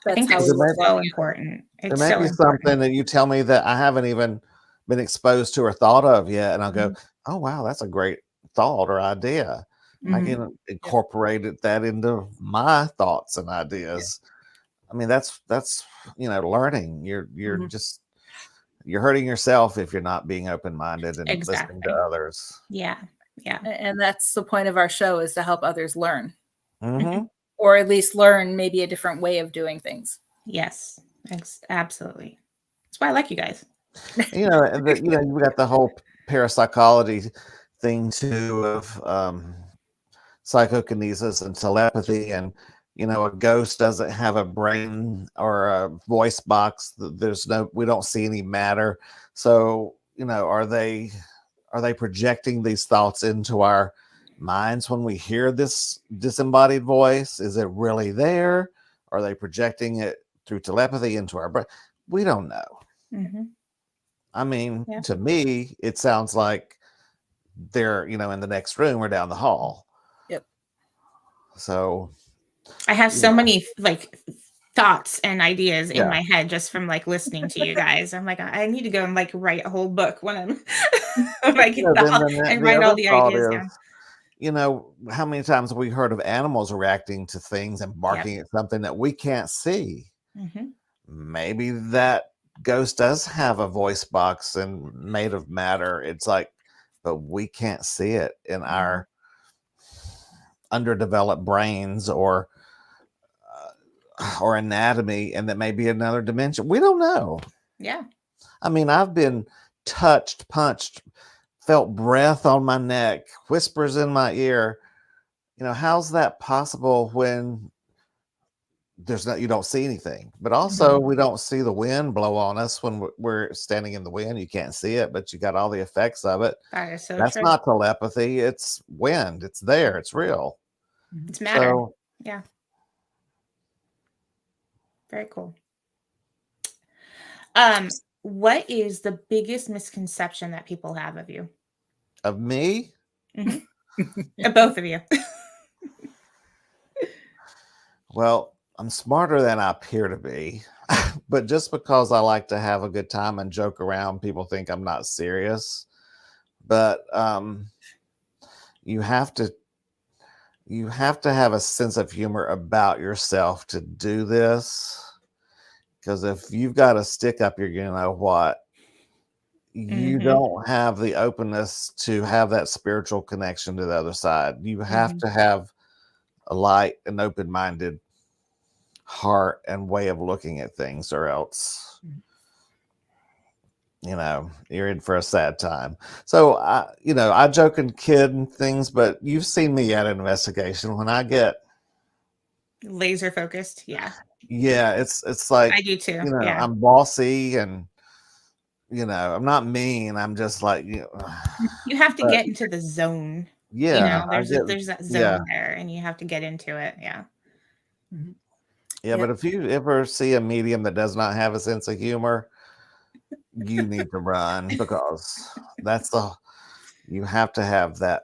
that's think how that's we work well so together. important. There It's may so be important. something that you tell me that I haven't even been exposed to or thought of yet, and I'll go, Mhm. "Oh wow, that's a great thought or idea." I Mhm. can incorporate that into my thoughts and Yeah. ideas. I mean, that's learning. Mhm. You're hurting yourself if you're not being open minded and listening to Exactly. others. Yeah. Yeah. And that's the point of our show, is to help others learn, Mhm. Mm-hmm. or at least learn maybe a different way of doing things. Yes. Absolutely. That's why I like you guys. And you got the whole parapsychology thing too of psychokinesis and telepathy, and a ghost doesn't have a brain or a voice box. We don't see any matter. So are they projecting these thoughts into our minds when we hear this disembodied voice? Is it really there? Are they projecting it through telepathy into our brain? We don't know. Mhm. I mean, Yeah. to me it sounds like they're in the next room or down the hall. Yep. So I have yeah. so many thoughts and ideas in Yeah. my head just from listening to you guys. I'm like, I need to go and write a whole book when I'm when I get Then and the write all other the thought ideas is, down. how many times have we heard of animals reacting to things and Yep. barking at something that we can't see? Mhm. Maybe that ghost does have a voice box and made of matter. It's like, but we can't see it in our underdeveloped brains or anatomy, and that may be another dimension. We don't know. Yeah. I mean, I've been touched, punched, felt breath on my neck, whispers in my ear. How's that possible when you don't see anything? But also, we don't see the wind blow on us when we're standing in the wind. You can't see it, but you got all the effects of it. That is so That's true. not telepathy. It's wind. It's there. It's real. It's matter. So, Yeah. Very cool. What is the biggest misconception that people have of you? of me, Both of you. well, I'm smarter than I appear to be, but just because I like to have a good time and joke around, people think I'm not serious. But you have to have a sense of humor about yourself to do this. Because if you've got a stick up, you're gonna what? You don't have the openness to have that spiritual connection to the other side. You have to have a light and open-minded heart and way of looking at things, or else you're in for a sad time. So I joke and kid and things, but you've seen me at an investigation when I get laser focused. Yeah, it's like, I do too. I'm bossy, and I'm not mean. I'm just like, you have to get into the zone. Yeah, there's that zone there, and you have to get into it. Yeah. But if you ever see a medium that does not have a sense of humor, you need to run, because you have to have that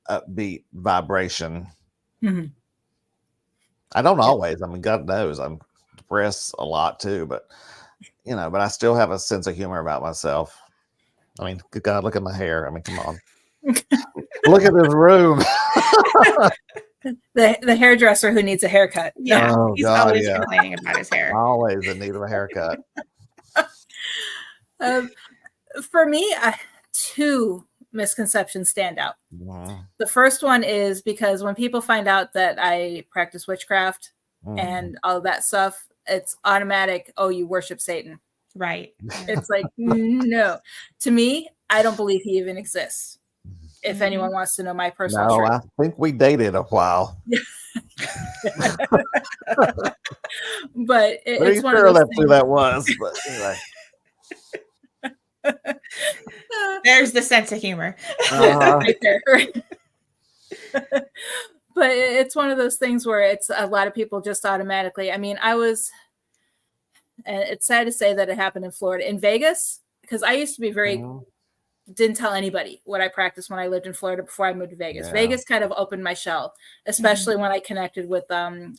upbeat vibration. I don't always. I mean, God knows I'm depressed a lot too, but but I still have a sense of humor about myself. I mean, good God, look at my hair. I mean, come on. Look at this room. The hairdresser who needs a haircut. Yeah, he's always complaining about his hair. Always in need of a haircut. For me, two misconceptions stand out. The first one is because when people find out that I practice witchcraft and all of that stuff, it's automatic. Oh, you worship Satan. Right. It's like, no. To me, I don't believe he even exists. If anyone wants to know my personal truth. I think we dated a while. But it's one sure of those that's who that was. But anyway. There's the sense of humor. Right there. But it's one of those things where it's a lot of people just automatically. I mean, and it's sad to say that it happened in Florida, in Vegas, because I used to be didn't tell anybody what I practiced when I lived in Florida before I moved to Vegas. Yeah. Vegas kind of opened my shell, especially when I connected with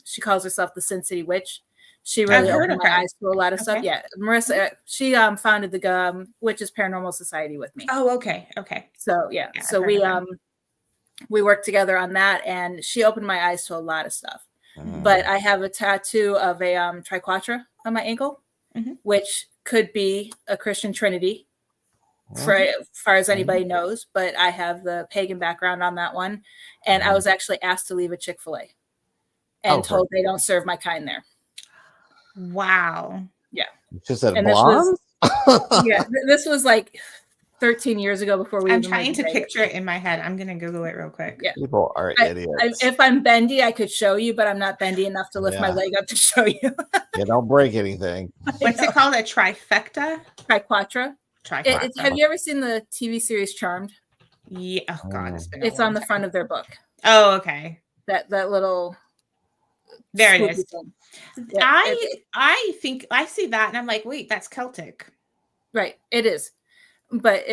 she calls herself the Sin City Witch. She really opened my eyes to a lot of stuff. Yeah, Marissa, she founded the Witches Paranormal Society with me. Oh, okay. So so we worked together on that, and she opened my eyes to a lot of stuff. But I have a tattoo of a triquetra on my ankle, which could be a Christian Trinity, for as far as anybody knows. But I have the pagan background on that one, and I was actually asked to leave a Chick-fil-A and told they don't serve my kind there. Wow. Yeah. She said, and this was like 13 years ago before we. I'm trying to picture it in my head. I'm gonna Google it real quick. Yeah. People are idiots. If I'm bendy, I could show you, but I'm not bendy enough to lift my leg up to show you. Don't break anything. What's it called? A trifecta? Triquetra. Have you ever seen the TV series Charmed? Yeah. Oh God, it's on the front of their book. Oh, okay. That little. There it is. Yeah, I think I see that and I'm like, wait, that's Celtic. Right. It is. But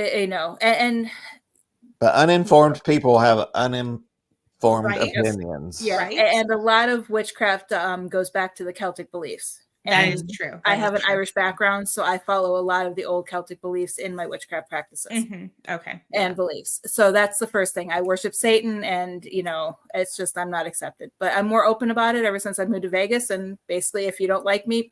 but uninformed people have uninformed opinions. Yeah. Right? And a lot of witchcraft goes back to the Celtic beliefs. That is true. I have an Irish background, so I follow a lot of the old Celtic beliefs in my witchcraft practices. Okay. And beliefs. So that's the first thing. I worship Satan, and it's just I'm not accepted. But I'm more open about it ever since I moved to Vegas. And basically, if you don't like me,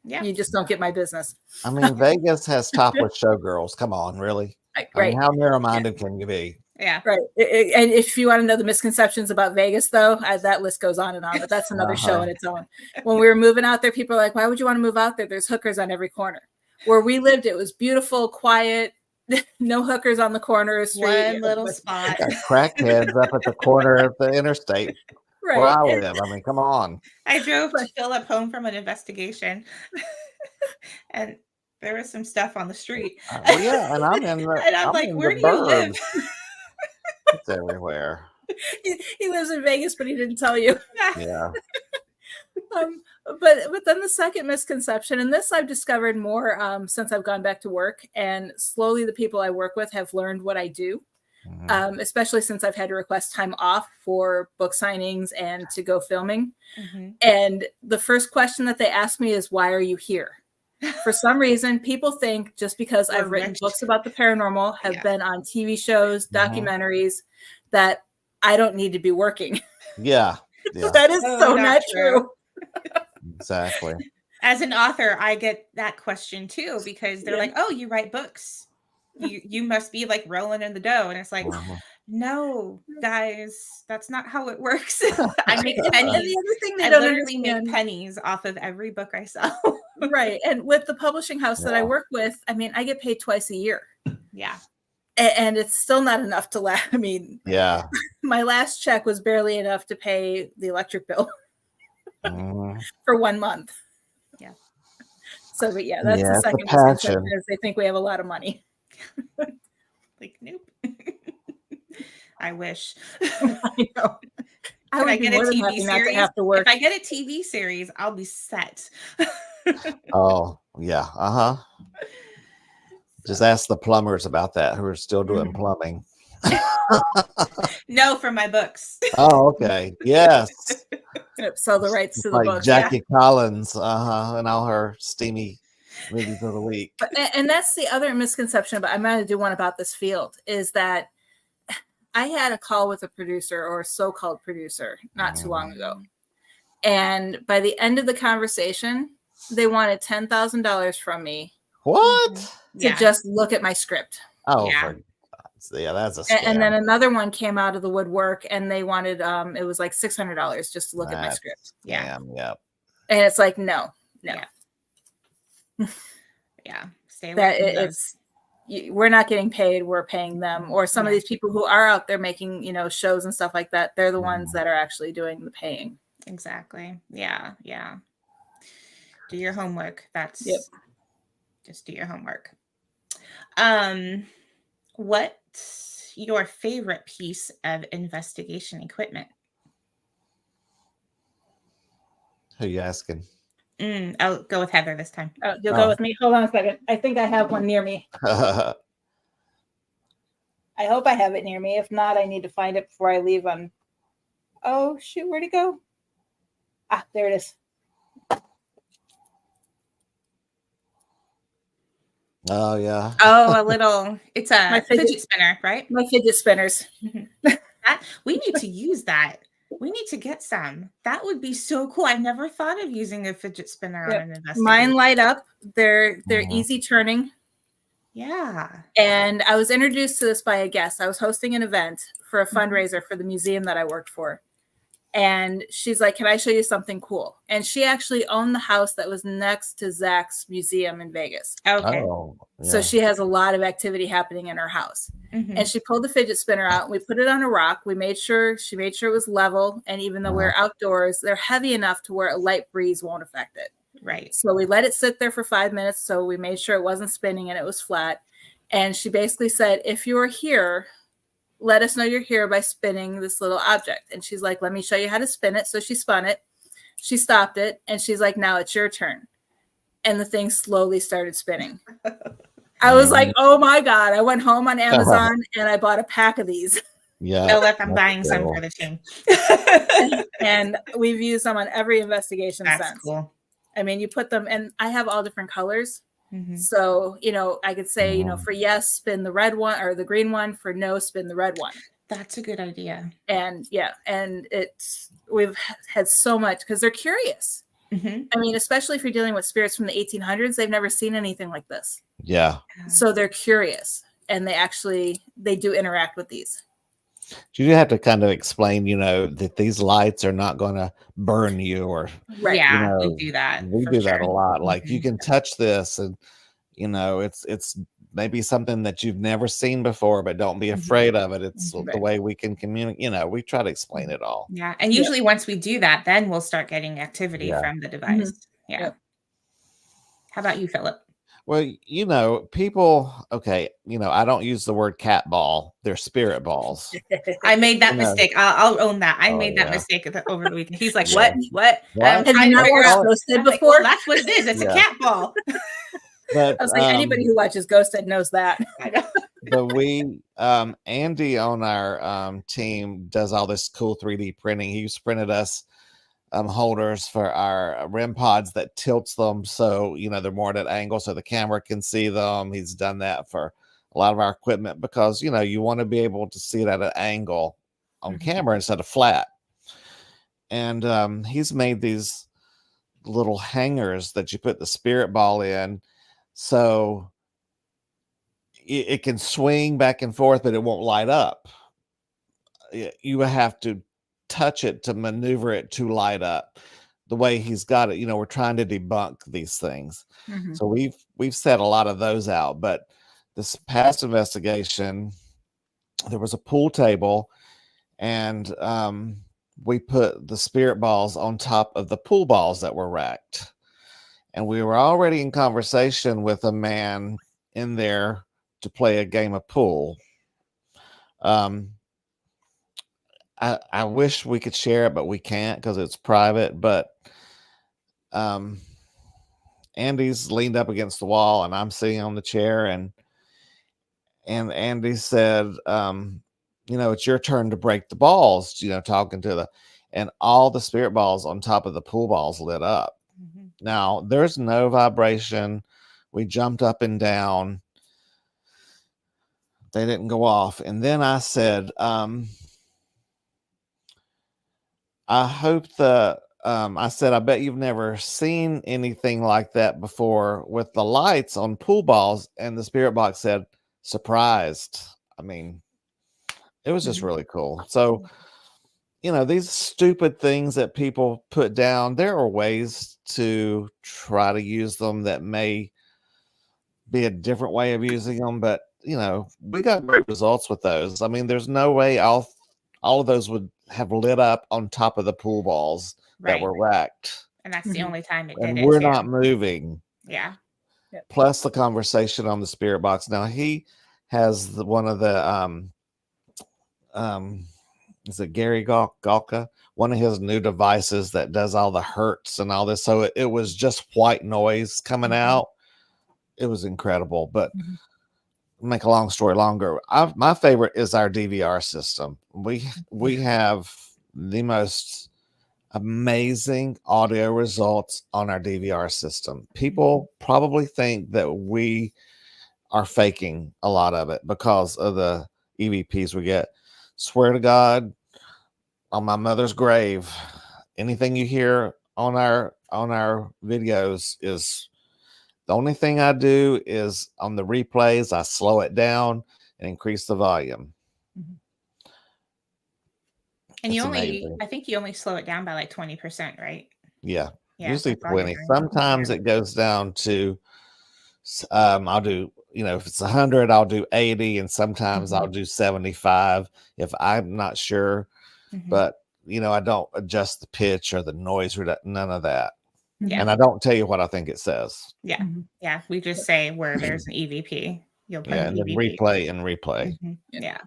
you just don't get my business. I mean, Vegas has topless showgirls. Come on, really? Right. I mean, how narrow-minded can you be? Yeah. Right. And if you want to know the misconceptions about Vegas, though, that list goes on and on, but that's another show in its own. When we were moving out there, people are like, why would you want to move out there? There's hookers on every corner. Where we lived, it was beautiful, quiet. No hookers on the corner of the street. One little spot. Got crackheads up at the corner of the interstate where Right. I live. I mean, come on. I drove to Right. Philip home from an investigation, and there was some stuff on the street. Well, yeah, and I'm in the And I'm like, where do you live? burbs. It's everywhere. He lives in Vegas, but he didn't tell you. Yeah. But then the second misconception, and this I've discovered more since I've gone back to work, and slowly the people I work with have learned what I do, especially since I've had to request time off for book signings and to go filming. And the first question that they ask me is, why are you here? For some reason, people think just because I've written books about the paranormal, have been on TV shows, documentaries, that I don't need to be working. Yeah. That is so not true. Exactly. As an author, I get that question too, because they're like, oh, you write books. You must be like rolling in the dough. And it's like, no, guys, that's not how it works. I make pennies. And the other thing they I don't literally understand, make pennies off of every book I sell. right. And with the publishing house that I work with, I mean, I get paid twice a year. Yeah. And it's still not enough to last. I mean, Yeah. My last check was barely enough to pay the electric bill for 1 month. Yeah. So, but yeah, that's the second misconception, is they think we have a lot of money. Like, nope. I wish. I know. I would get be a more than TV happy not to series. have to work. If I get a TV series, I'll be set. Oh, yeah. Just ask the plumbers about that who are still doing plumbing. No, for my books. Oh, okay. Yes. Sell the rights to the Like books. Jackie Collins, and all her steamy movies of the week. And that's the other misconception about, I'm going to do one about this field, is that I had a call with a producer, or a so-called producer, not too long ago. And by the end of the conversation, they wanted $10,000 from me. What? To just look at my script. Oh, yeah, that's a scam. And then another one came out of the woodwork, and they wanted it was like $600 just to look at my script. Yeah. Yep. And it's like, no. Yeah. Stay that away from it's we're not getting paid, we're paying them. Or some of these people who are out there making, shows and stuff like that, they're the ones that are actually doing the paying. Exactly. Yeah. Do your homework. That's just do your homework. What's your favorite piece of investigation equipment? Who you asking? I'll go with Heather this time. Oh, you'll go with me. Hold on a second. I think I have one near me. I hope I have it near me. If not, I need to find it before I leave on. Oh, shoot. Where'd it go? Ah, there it is. Oh, yeah. Oh, a little. It's a fidget spinner, right? My fidget spinners. We need to use that. We need to get some. That would be so cool. I never thought of using a fidget spinner on an investigation. Mine light up. They're easy turning. Yeah. And I was introduced to this by a guest. I was hosting an event for a fundraiser for the museum that I worked for. And she's like, can I show you something cool? And she actually owned the house that was next to Zach's museum in Vegas. Okay. Oh, yeah. So she has a lot of activity happening in her house. And she pulled the fidget spinner out, and we put it on a rock. She made sure it was level. And even though we're outdoors, they're heavy enough to where a light breeze won't affect it. Right. So we let it sit there for 5 minutes. So we made sure it wasn't spinning and it was flat. And she basically said, if you're here, let us know you're here by spinning this little object. And she's like, let me show you how to spin it. So she spun it. She stopped it. And she's like, now it's your turn. And the thing slowly started spinning. I was like, oh my God. I went home on Amazon and I bought a pack of these. Yeah. Oh, look, I'm buying some for the team. And we've used them on every investigation That's since. Cool. I mean, you put them, and I have all different colors. So, I could say, for yes, spin the red one, or the green one. For no, spin the red one. That's a good idea. And and we've had so much, because they're curious. I mean, especially if you're dealing with spirits from the 1800s, they've never seen anything like this. Yeah. So they're curious, and they do interact with these. You have to kind of explain, that these lights are not going to burn you, or Right. Yeah, we do that. We do that a lot. Like, you can touch this, and it's maybe something that you've never seen before, but don't be afraid of it. It's the Right. way we can communicate. We try to explain it all. Yeah. And Yeah. usually once we do that, then we'll start getting activity Yeah. from the device. Yeah. Yep. How about you, Philip? Well, people, okay, I don't use the word cat ball. They're spirit balls. I made that You know. mistake. I'll own that. I Oh, made that yeah. mistake over the weekend. He's like, Yeah. what? What? Have you not figure watched out. Ghosted I'm like, before? well, that's what it is. It's a Yeah. cat ball. But I was like, anybody who watches Ghosted knows that. I know. but we Andy on our team does all this cool 3D printing. He's printed us holders for our REM pods that tilts them so they're more at an angle so the camera can see them. He's done that for a lot of our equipment because you want to be able to see it at an angle on camera instead of flat. And he's made these little hangers that you put the spirit ball in so it can swing back and forth, but it won't light up. You have to touch it to maneuver it to light up. The way he's got it, we're trying to debunk these things. So we've set a lot of those out. But this past investigation, there was a pool table, and we put the spirit balls on top of the pool balls that were racked. And we were already in conversation with a man in there to play a game of pool. I wish we could share it, but we can't because it's private. But Andy's leaned up against the wall, and I'm sitting on the chair, and Andy said, it's your turn to break the balls. Talking to and all the spirit balls on top of the pool balls lit up. Now there's no vibration. We jumped up and down. They didn't go off, and then I said, I hope I said, I bet you've never seen anything like that before with the lights on pool balls. And the spirit box said, surprised. I mean, it was just really cool. So, these stupid things that people put down, there are ways to try to use them that may be a different way of using them. But, we got great results with those. I mean, there's no way all of those would have lit up on top of the pool balls that were racked. And that's the only time it did. And we're not moving. Yeah. Plus the conversation on the spirit box. Now he has one of the is it Gary Galka? One of his new devices that does all the hertz and all this. So it was just white noise coming out. It was incredible. But make a long story longer, my favorite is our DVR system. We have the most amazing audio results on our DVR system. People probably think that we are faking a lot of it because of the EVPs we get. Swear to God, on my mother's grave, anything you hear on our videos is the only thing I do is on the replays, I slow it down and increase the volume. And I think you only slow it down by like 20%, right? Yeah, Yeah, usually 20. Sometimes it goes down to, I'll do, if it's 100, I'll do 80, and sometimes I'll do 75 if I'm not sure. But, I don't adjust the pitch or the noise, none of that. Yeah. And I don't tell you what I think it says. Yeah. Yeah. We just say where there's an EVP. You'll put an EVP. Then replay. Yeah.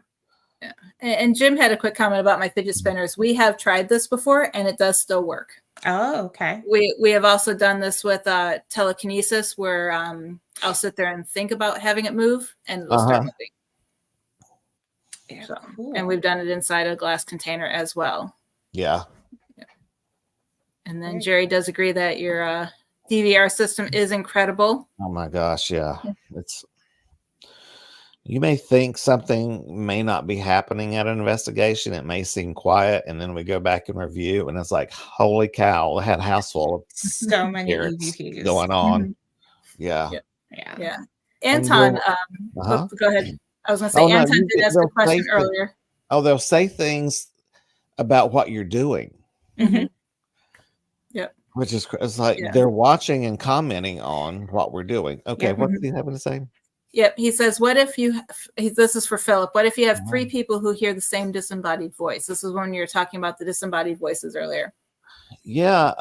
Yeah. And Jim had a quick comment about my fidget spinners. We have tried this before and it does still work. Oh, okay. We have also done this with telekinesis where I'll sit there and think about having it move and it'll start moving. Yeah, so, cool. And we've done it inside a glass container as well. Yeah. And then Jerry does agree that your DVR system is incredible. Oh my gosh, yeah. You may think something may not be happening at an investigation. It may seem quiet, and then we go back and review, and it's like, holy cow, I had a house full of so many EVPs going on. Yeah. Anton, go ahead. I was going to say, Anton did ask a question earlier. They'll say things about what you're doing. Yep. Which is, it's like they're watching and commenting on what we're doing. Okay, what's he having to say? Yep. He says, what if this is for Philip. What if you have 3 Mhm. people who hear the same disembodied voice? This is when you were talking about the disembodied voices earlier. Yeah.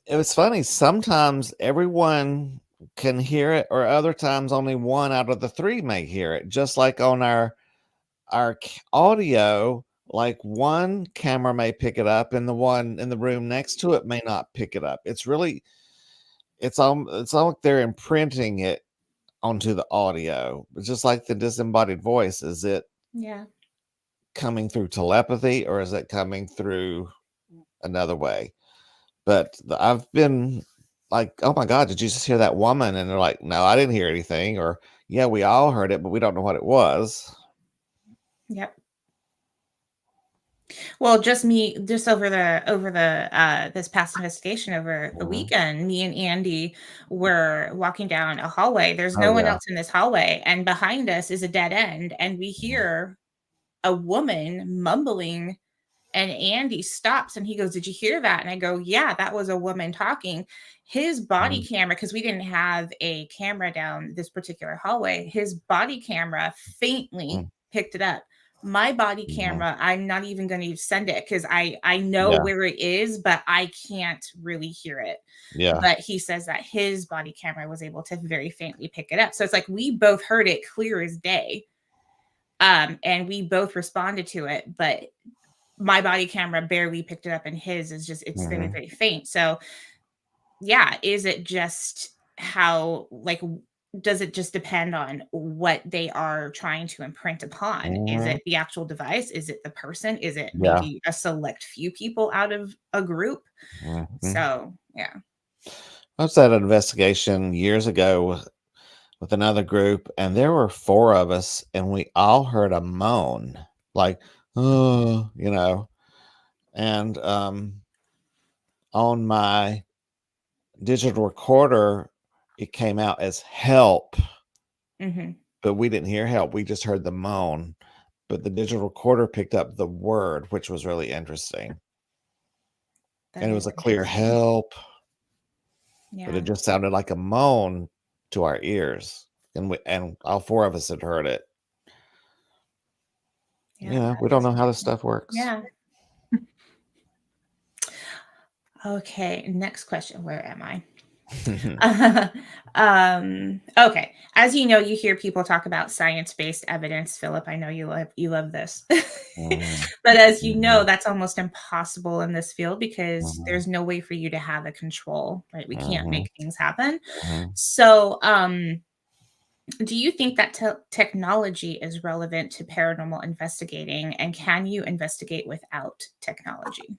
It was funny. Sometimes everyone can hear it, or other times only one out of the 3 may hear it. Just like on our audio, like one camera may pick it up, and the one in the room next to it may not pick it up. It's all like they're imprinting it onto the audio. It's just like the disembodied voice. Is it Yeah. coming through telepathy, or is it coming through another way? But I've been like, oh my God, did you just hear that woman? And they're like, no, I didn't hear anything. Or, yeah, we all heard it, but we don't know what it was. Yep. Well, just over the this past investigation over the Mhm. weekend, me and Andy were walking down a hallway. There's Oh, no one yeah. else in this hallway, and behind us is a dead end, and we Mhm. hear a woman mumbling. And Andy stops and he goes, "Did you hear that?" And I go, "Yeah, that was a woman talking." His body Mhm. camera, because we didn't have a camera down this particular hallway, his body camera faintly Mhm. picked it up. My body Mhm. camera, I'm not even going to send it because I know Yeah. where it is, but I can't really hear it. Yeah. But he says that his body camera was able to very faintly pick it up. So it's like we both heard it clear as day. And we both responded to it, but my body camera barely picked it up, and his is just, it's very, Mhm. very faint. So yeah, is it just how, like, does it just depend on what they are trying to imprint upon? Is Mhm. it the actual device? Is it the person? Is it Yeah. maybe a select few people out of a group? Mhm. So yeah. I was at an investigation years ago with another group, and there were 4 of us, and we all heard a moan, like, oh, and on my digital recorder, it came out as help, Hmm. but we didn't hear help. We just heard the moan, but the digital recorder picked up the word, which was really interesting. That And it is was a clear interesting. help, but it Yeah. just sounded like a moan to our ears. And all 4 of us had heard it. Yeah. We That don't is know how this interesting. stuff works. Yeah. Okay. Next question. Where am I? Okay. As you know, you hear people talk about science-based evidence. Philip, I know you love this. Mhm. But as you know, Mhm. that's almost impossible in this field because Mhm. there's no way for you to have a control, right? We can't Mhm. make things happen. Mhm. So, do you think that technology is relevant to paranormal investigating, and can you investigate without technology?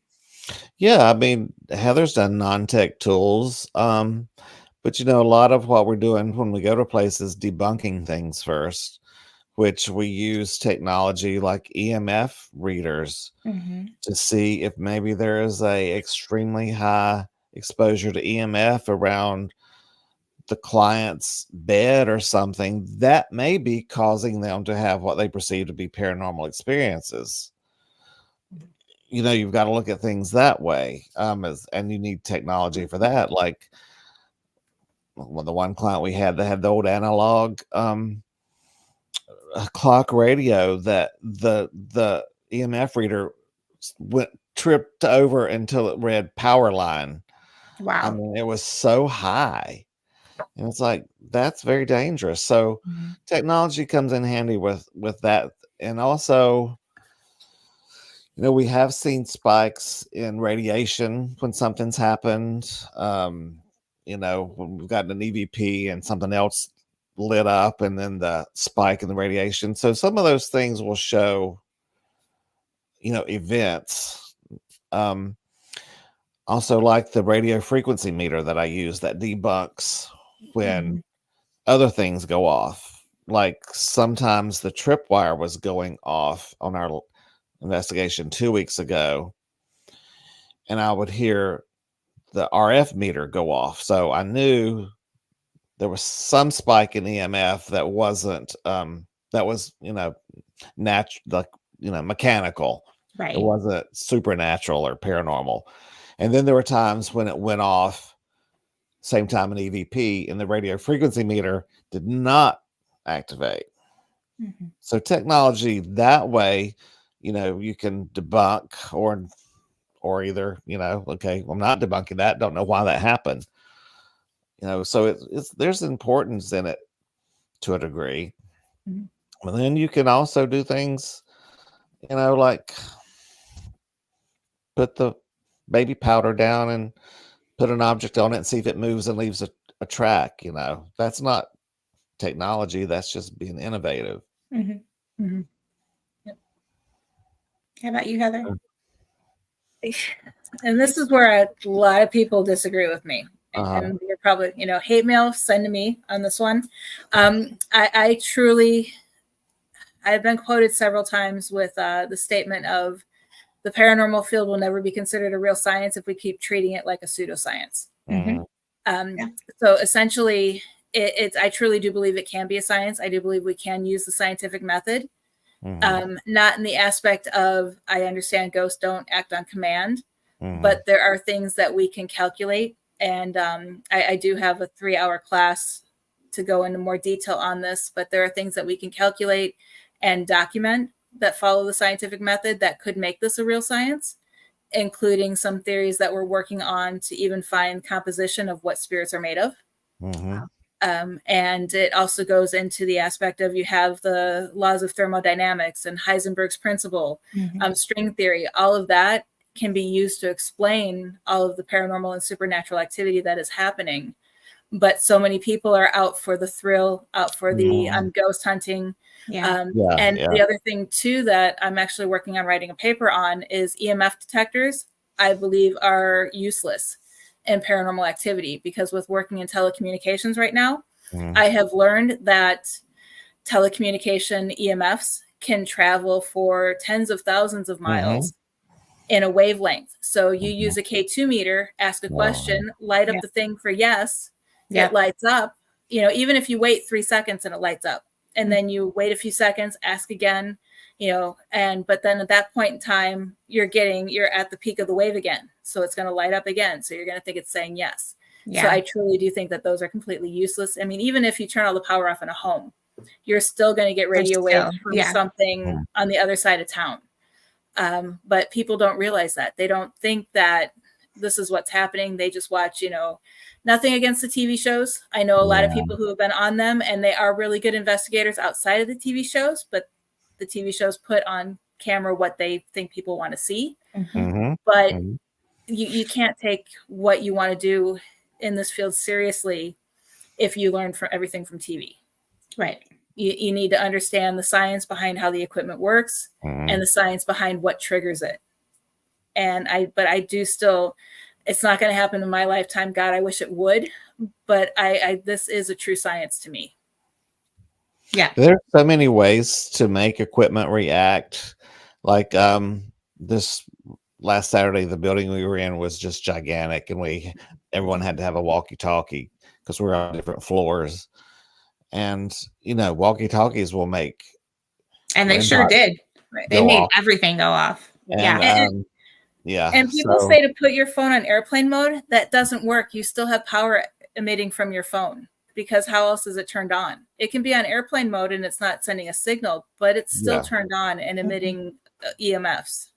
Yeah, I mean, Heather's done non-tech tools, but a lot of what we're doing when we go to places debunking things first, which we use technology like EMF readers Hmm. to see if maybe there is a extremely high exposure to EMF around the client's bed or something that may be causing them to have what they perceive to be paranormal experiences. You've got to look at things that way, and you need technology for that. Like, well, the one client we had that had the old analog clock radio, that the EMF reader went tripped over until it read power line. I Wow. mean, it was so high, and it's like, that's very dangerous. So Mhm. technology comes in handy with that. And also, we have seen spikes in radiation when something's happened. When we've gotten an EVP and something else lit up, and then the spike in the radiation. So some of those things will show, events. Um, Also, like the radio frequency meter that I use that debunks when Mhm. other things go off. Like sometimes the tripwire was going off on our investigation 2 weeks ago, and I would hear the RF meter go off. So I knew there was some spike in EMF that wasn't that was, natural, like, mechanical. It Right. wasn't supernatural or paranormal. And then there were times when it went off same time an EVP, and the radio frequency meter did not activate. Mm-hmm. So technology that way, you can debunk or either, okay, I'm not debunking that. Don't know why that happened. So it's there's importance in it to a degree. Mhm. But then you can also do things, like put the baby powder down and put an object on it and see if it moves and leaves a track. That's not technology. That's just being innovative. Mm-hmm. Mhm. Yep. How about you, Heather? And this is where a lot of people disagree with me. And you're probably, hate mail, send to me on this one. I truly, I've been quoted several times with the statement of the paranormal field will never be considered a real science if we keep treating it like a pseudoscience. Mm-hmm. Yeah. So essentially, I truly do believe it can be a science. I do believe we can use the scientific method. Not in the aspect of, I understand ghosts don't act on command, but there are things that we can calculate. And I do have a 3-hour class to go into more detail on this, but there are things that we can calculate and document that follow the scientific method that could make this a real science, including some theories that we're working on to even find composition of what spirits are made of. And it also goes into the aspect of, you have the laws of thermodynamics and Heisenberg's principle, string theory. All of that can be used to explain all of the paranormal and supernatural activity that is happening. But so many people are out for the thrill, out for the ghost hunting. And the other thing too that I'm actually working on writing a paper on is EMF detectors, I believe, are useless in paranormal activity, because with working in telecommunications right now, I have learned that telecommunication EMFs can travel for tens of thousands of miles in a wavelength. So you use a K2 meter, ask a question, light up the thing for yes, it lights up, even if you wait 3 seconds and it lights up, and then you wait a few seconds, ask again, but then at that point in time, you're at the peak of the wave again. So it's going to light up again. So you're going to think it's saying yes. So I truly do think that those are completely useless. I mean, even if you turn all the power off in a home, you're still going to get radio waves from something on the other side of town. But people don't realize that. They don't think that this is what's happening. They just watch, nothing against the TV shows. I know a lot of people who have been on them, and they are really good investigators outside of the TV shows, but the TV shows put on camera what they think people want to see. But you can't take what you want to do in this field seriously if you learn from everything from TV. Right. You need to understand the science behind how the equipment works and the science behind what triggers it. But I do still, it's not going to happen in my lifetime. God, I wish it would, but this is a true science to me. Yeah. There's so many ways to make equipment react. Like this last Saturday, the building we were in was just gigantic, and everyone had to have a walkie-talkie because we were on different floors. And walkie-talkies will make, and they sure did. They made everything go off. And, and people say to put your phone on airplane mode. That doesn't work. You still have power emitting from your phone, because how else is it turned on? It can be on airplane mode and it's not sending a signal, but it's still turned on and emitting EMFs.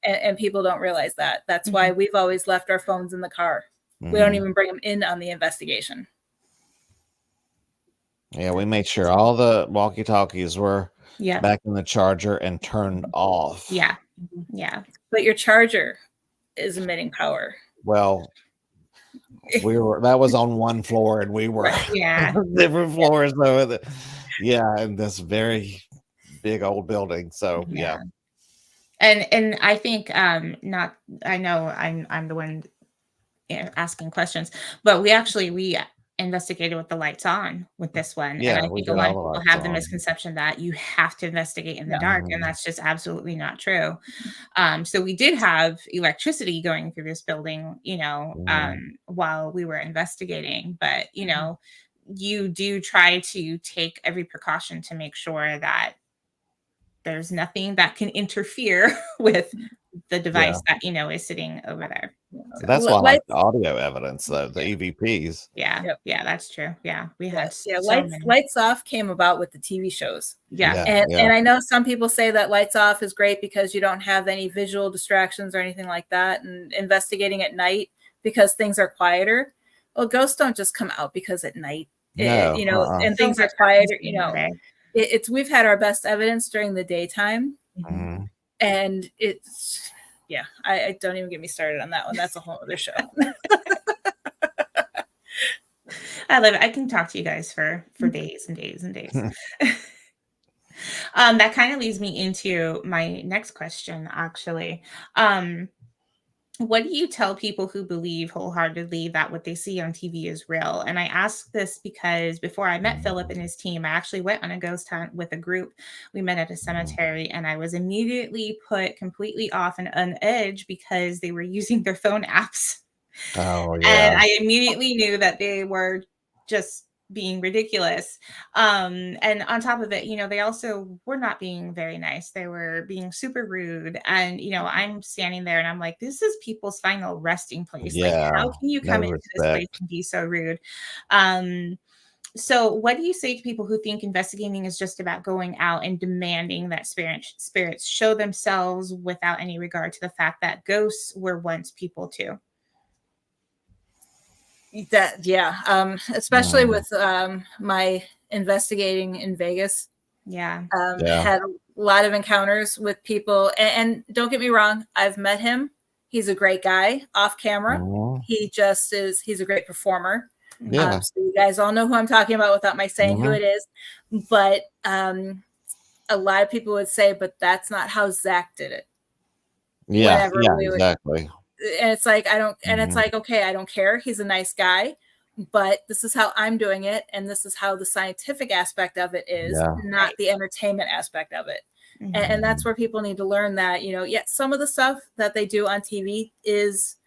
And people don't realize that. That's why we've always left our phones in the car. We don't even bring them in on the investigation. Yeah, we made sure all the walkie-talkies were back in the charger and turned off. Yeah. But your charger is emitting power. Well, that was on one floor, and we were different floors. So in this very big old building. So And I think I know I'm the one asking questions, but we investigated with the lights on with this one. And I think a lot of people have the misconception that you have to investigate in the dark, and that's just absolutely not true. So we did have electricity going through this building, while we were investigating, but you do try to take every precaution to make sure that there's nothing that can interfere with the device that, is sitting over there. So, That's why I like Lights, the audio evidence, though, the EVPs. yeah. yep. Yeah, that's true. Yeah. We had so Lights many. Lights Off came about with the TV shows. Yeah. And I know some people say that Lights Off is great because you don't have any visual distractions or anything like that, and investigating at night because things are quieter. Well, ghosts don't just come out because at night, No, and So things are much happens quieter. during the day. We've had our best evidence during the daytime, Mhm. and it's I don't even get me started on that one. That's a whole other show. I love it. I can talk to you guys for days and days and days. That kind of leads me into my next question, actually. What do you tell people who believe wholeheartedly that what they see on TV is real? And I ask this because before I met Philip and his team, I actually went on a ghost hunt with a group. We met at a cemetery, and I was immediately put completely off and on edge because they were using their phone apps. Oh, And yeah. I immediately knew that they were just being ridiculous. And on top of it, they also were not being very nice. They were being super rude. And, I'm standing there and I'm like, this is people's final resting place. Like, Yeah. how can you No come into this place respect. and be so rude? So what do you say to people who think investigating is just about going out and demanding that spirits show themselves without any regard to the fact that ghosts were once people too? Especially Mm, with my investigating in Vegas. Yeah. yeah. Had a lot of encounters with people, and don't get me wrong, I've met him. He's a great guy off camera. Mhm. He's a great performer. Yeah. So you guys all know who I'm talking about without my saying who Mhm. it is. But a lot of people would say, but that's not how Zach did it. Yeah. Whenever Yeah, we would, exactly. and it's like, and it's Mhm. like, okay, I don't care. He's a nice guy, but this is how I'm doing it. And this is how the scientific aspect of it is, Yeah. not the entertainment aspect of it. And that's Mhm. where people need to learn that, some of the stuff that they do on TV is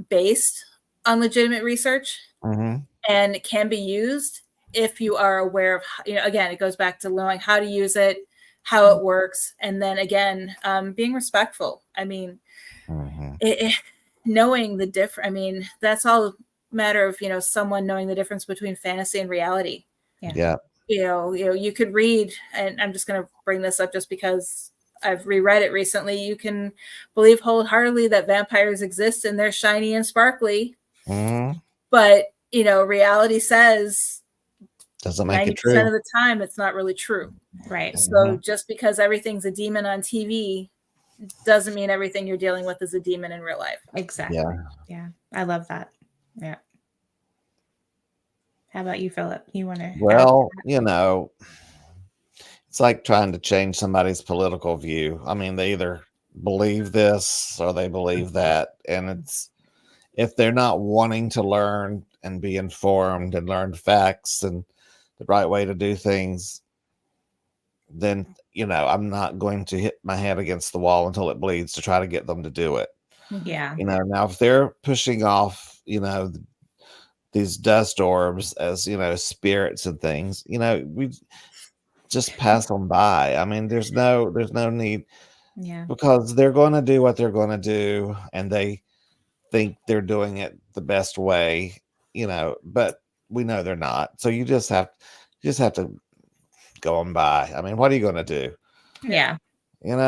based on legitimate research Mhm. and it can be used if you are aware of, again, it goes back to knowing how to use it, how it works. And then again, being respectful. I mean, Mhm. knowing the difference. I mean, that's all a matter of, someone knowing the difference between fantasy and reality. Yeah. Yeah. You could read, and I'm just going to bring this up just because I've reread it recently. You can believe wholeheartedly that vampires exist and they're shiny and sparkly, Mhm. but reality says Doesn't make it 90% true. of the time it's not really true. Right. So Mhm. just because everything's a demon on TV doesn't mean everything you're dealing with is a demon in real life. Exactly. Yeah. Yeah. I love that. Yeah. How about you, Philip? You want to add? Well, it's like trying to change somebody's political view. I mean, they either believe this or they believe that. And it's if they're not wanting to learn and be informed and learn facts and the right way to do things, then I'm not going to hit my head against the wall until it bleeds to try to get them to do it. Yeah. Now if they're pushing off, these dust orbs as spirits and things, we just pass them by. I mean, there's no need, Yeah. because they're going to do what they're going to do, and they think they're doing it the best way, but we know they're not. So you just have to go on by. I mean, what are you going to do? Yeah. And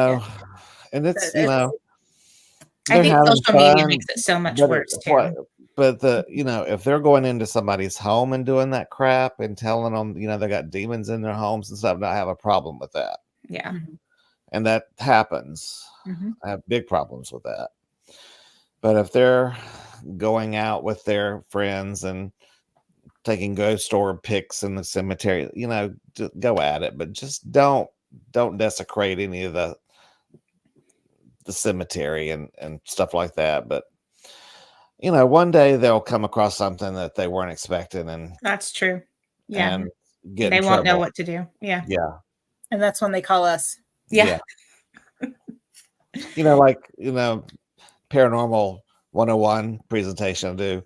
it's It's, I they're think having social media fun, makes it so much but worse too. if they're going into somebody's home and doing that crap and telling them, they got demons in their homes and stuff, I have a problem with that. Yeah. And that happens. Mhm. I have big problems with that. But if they're going out with their friends and taking ghost orb pics in the cemetery, just go at it, but just don't desecrate any of the cemetery and stuff like that. But one day they'll come across something that they weren't expecting and That's true. Yeah. and get in They won't know trouble. what to do. Yeah. Yeah. and that's when they call us. Yeah. Paranormal 101 presentation I do.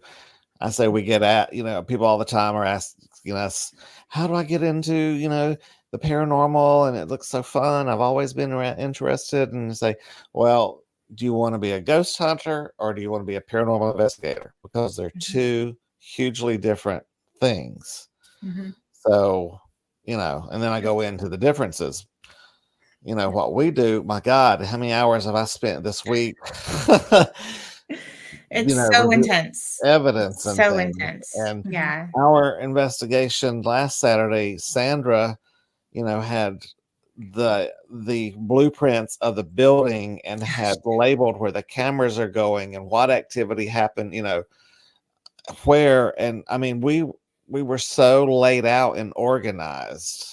I say we get at, people all the time are asking us, how do I get into, the paranormal? And it looks so fun. I've always been interested. And say, well, do you want to be a ghost hunter or do you want to be a paranormal investigator? Because they're two hugely different things. Mm-hmm. So, and then I go into the differences. What we do, my God, how many hours have I spent this week? It's so intense. Evidence It's and so things. intense. And Yeah. our investigation last Saturday, Sandra, had the blueprints of the building and had labeled where the cameras are going and what activity happened, where. And I mean, we were so laid out and organized.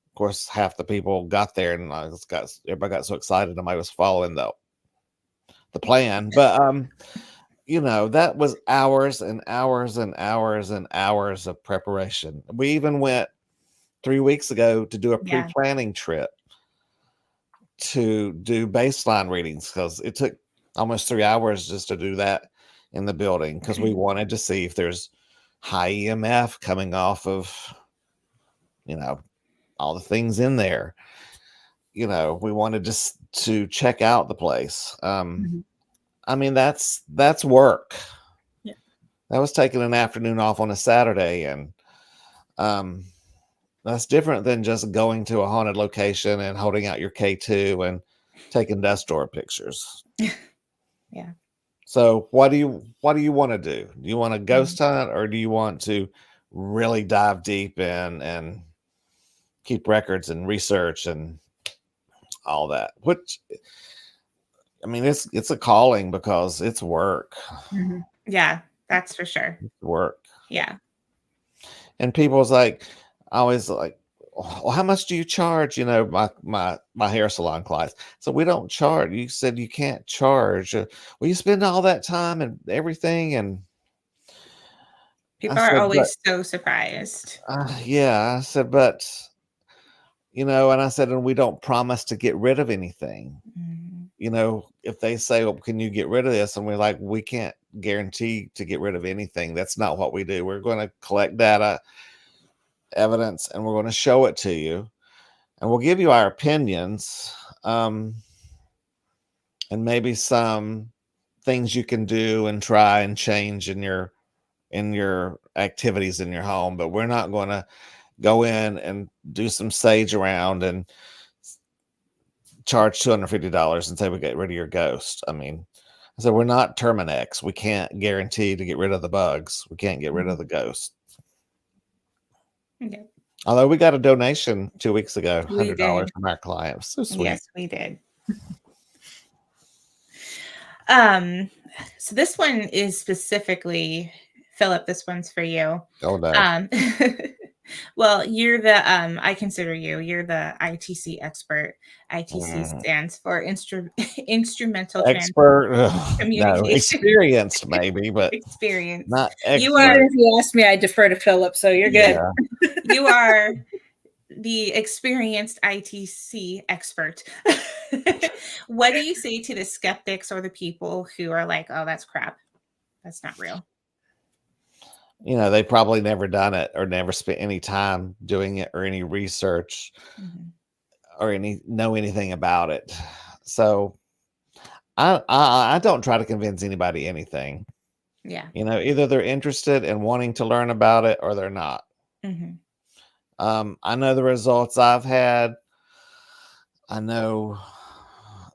Of course, half the people got there and everybody got so excited somebody was following the plan. But that was hours and hours and hours and hours of preparation. We even went 3 weeks ago to do a pre-planning trip to do baseline readings because it took almost 3 hours just to do that in the building because we wanted to see if there's high EMF coming off of all the things in there. We wanted to check out the place. I mean, that's work. Yeah. That was taking an afternoon off on a Saturday, and that's different than just going to a haunted location and holding out your K2 and taking dust storm pictures. Yeah. So what do you want to do? Do you want to ghost hunt or do you want to really dive deep and keep records and research and all that? Which, I mean, it's a calling because it's work. Mm-hmm. Yeah, that's for sure. It's work. Yeah. And people's like, always like, well, how much do you charge? My hair salon clients. So we don't charge. You said you can't charge. Well, you spend all that time and everything. And people are always so surprised. Yeah. I said, but, and I said, and we don't promise to get rid of anything. If they say, well, can you get rid of this? And we're like, we can't guarantee to get rid of anything. That's not what we do. We're going to collect data, evidence, and we're going to show it to you. And we'll give you our opinions, and maybe some things you can do and try and change in your activities in your home. But we're not going to go in and do some sage around and charge $250 and say we get rid of your ghost. I mean, I said we're not Terminex. We can't guarantee to get rid of the bugs. We can't get rid of the ghost. Okay. Although we got a donation 2 weeks ago, $100 from our client. So sweet. Yes, we did. So this one is specifically, Philip, this one's for you. Oh no. Well, you're the I consider you're the ITC expert. ITC stands for instrumental expert communication. No, experienced maybe, but experience. Not expert. You are, if you ask me, I defer to Philip, so you're good. Yeah. You are the experienced ITC expert. What do you say to the skeptics or the people who are like, oh, that's crap, that's not real? They probably never done it or never spent any time doing it or any research or know anything about it. So I don't try to convince anybody anything. Yeah. Either they're interested in wanting to learn about it or they're not. I know the results I've had. I know,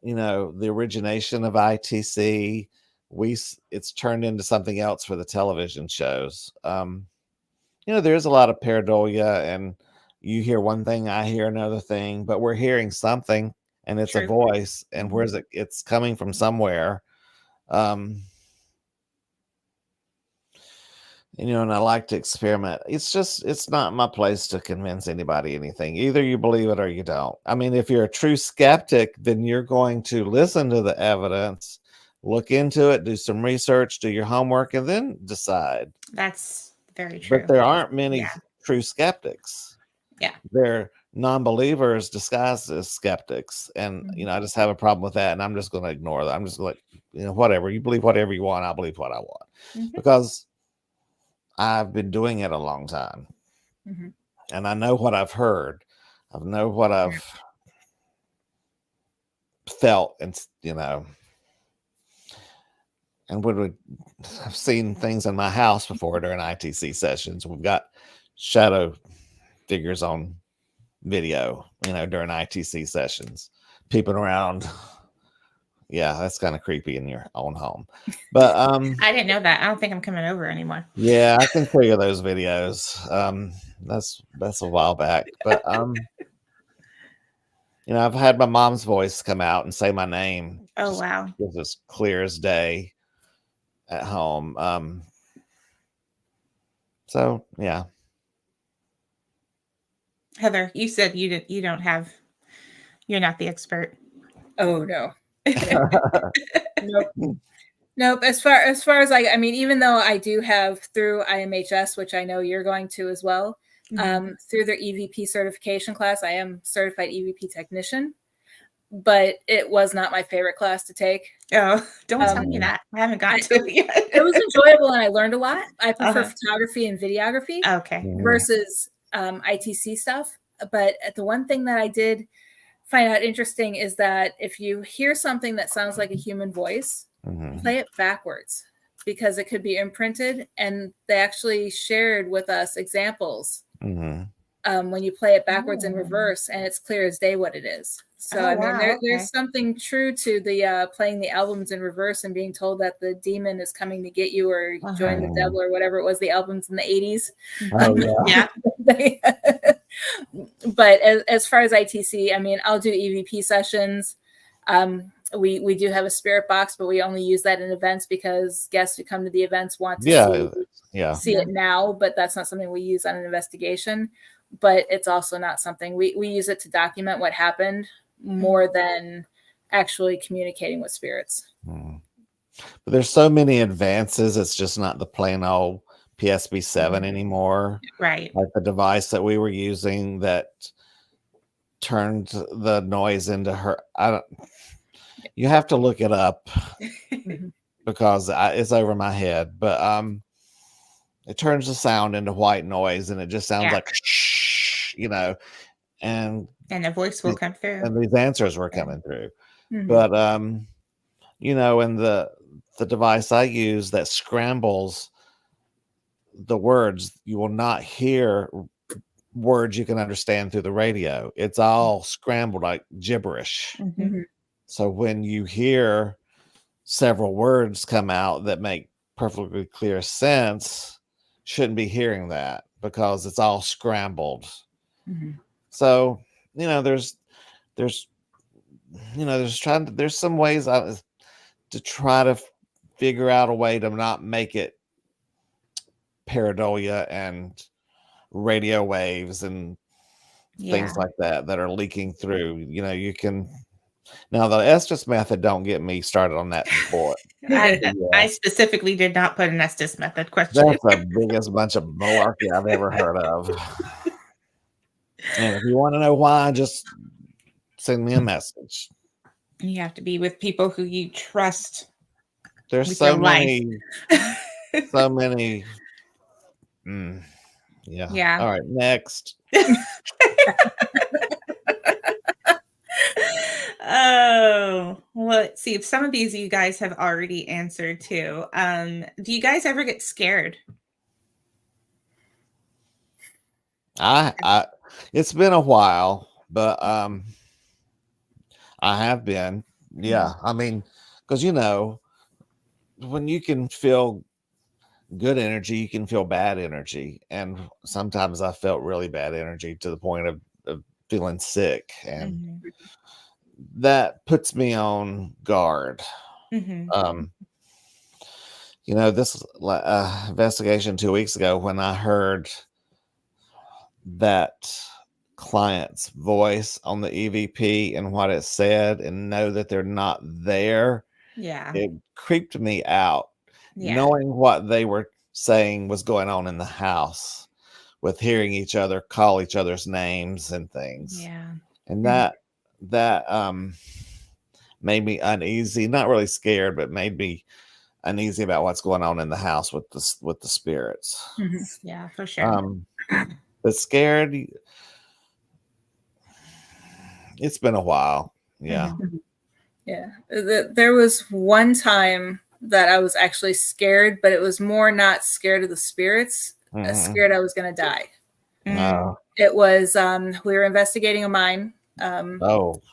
the origination of ITC. It's turned into something else for the television shows. There's a lot of pareidolia, and you hear one thing, I hear another thing, but we're hearing something, and it's a voice, and where's it? It's coming from somewhere. And I like to experiment. It's not my place to convince anybody anything. Either you believe it or you don't. I mean, if you're a true skeptic, then you're going to listen to the evidence, look into it, do some research, do your homework, and then decide. That's very true. But there aren't many true skeptics. Yeah. They're non-believers disguised as skeptics. And, I just have a problem with that. And I'm just going to ignore that. I'm just like, whatever. You believe whatever you want. I believe what I want. Because I've been doing it a long time. And I know what I've heard. I know what I've felt. And, and I've seen things in my house before during ITC sessions. We've got shadow figures on video, during ITC sessions, peeping around. Yeah, that's kind of creepy in your own home. But I didn't know that. I don't think I'm coming over anymore. yeah, I can show you those videos. That's a while back. But I've had my mom's voice come out and say my name. Oh, wow. It's as clear as day at home. So yeah. Heather, you said you're not the expert. Oh no. Nope. Nope. As far as I mean, even though I do have through IMHS, which I know you're going to as well, through their EVP certification class, I am certified EVP technician, but it was not my favorite class to take. Oh, don't tell me that. I haven't gotten to it yet. It was enjoyable and I learned a lot. I prefer photography and videography versus ITC stuff. But the one thing that I did find out interesting is that if you hear something that sounds like a human voice, play it backwards because it could be imprinted. And they actually shared with us examples when you play it backwards in reverse, and it's clear as day what it is. So there's something true to the playing the albums in reverse and being told that the demon is coming to get you or join the devil or whatever it was, the albums in the 80s. Oh, yeah. But as far as ITC, I mean, I'll do EVP sessions. We do have a spirit box, but we only use that in events because guests who come to the events want to see it now, but that's not something we use on an investigation. But it's also not something we use it to document what happened more than actually communicating with spirits. But there's so many advances. It's just not the plain old PSB7 anymore. Right. Like the device that we were using that turned the noise into her. You have to look it up because it's over my head. But it turns the sound into white noise, and it just sounds like shh, and the voice will come through. And these answers were coming through. But and the device I use that scrambles the words, you will not hear words you can understand through the radio. It's all scrambled like gibberish. So when you hear several words come out that make perfectly clear sense, shouldn't be hearing that because it's all scrambled. So there's some ways to try to figure out a way to not make it pareidolia and radio waves and things like that are leaking through. You can. Now the Estes method, don't get me started on that before. I specifically did not put an Estes method question. That's the biggest bunch of malarkey I've ever heard of. And if you want to know why, just send me a message. You have to be with people who you trust. There's so many. So many. Yeah. All right. Next. Oh, well, let's see if some of these you guys have already answered too. Do you guys ever get scared? It's been a while, but I have been. Yeah. I mean, because when you can feel good energy, you can feel bad energy. And sometimes I felt really bad energy to the point of feeling sick. And that puts me on guard. This investigation 2 weeks ago, when I heard that client's voice on the EVP and what it said and know that they're not there, it creeped me out. Knowing what they were saying was going on in the house with hearing each other call each other's names and things. And that made me uneasy, not really scared, but made me uneasy about what's going on in the house with the spirits. Yeah, for sure. But scared, it's been a while. Yeah. Yeah. There was one time that I was actually scared, but it was more not scared of the spirits, scared I was going to die. No. It was, we were investigating a mine back in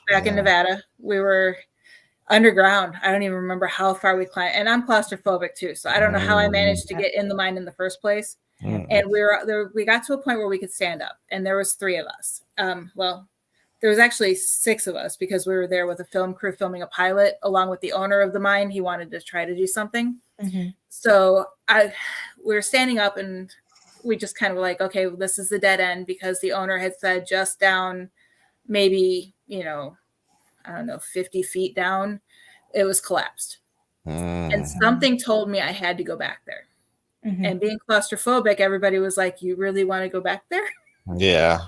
Yeah. Nevada. We were underground. I don't even remember how far we climbed. And I'm claustrophobic too. So I don't know how I managed to get in the mine in the first place. And we were there, we got to a point where we could stand up, and there was 3 of us. Well, there was actually 6 of us, because we were there with a film crew filming a pilot along with the owner of the mine. He wanted to try to do something. So we were standing up, and we just kind of like, okay, well, this is the dead end, because the owner had said just down maybe, I don't know, 50 feet down, it was collapsed. And something told me I had to go back there. And being claustrophobic, everybody was like, you really want to go back there? Yeah.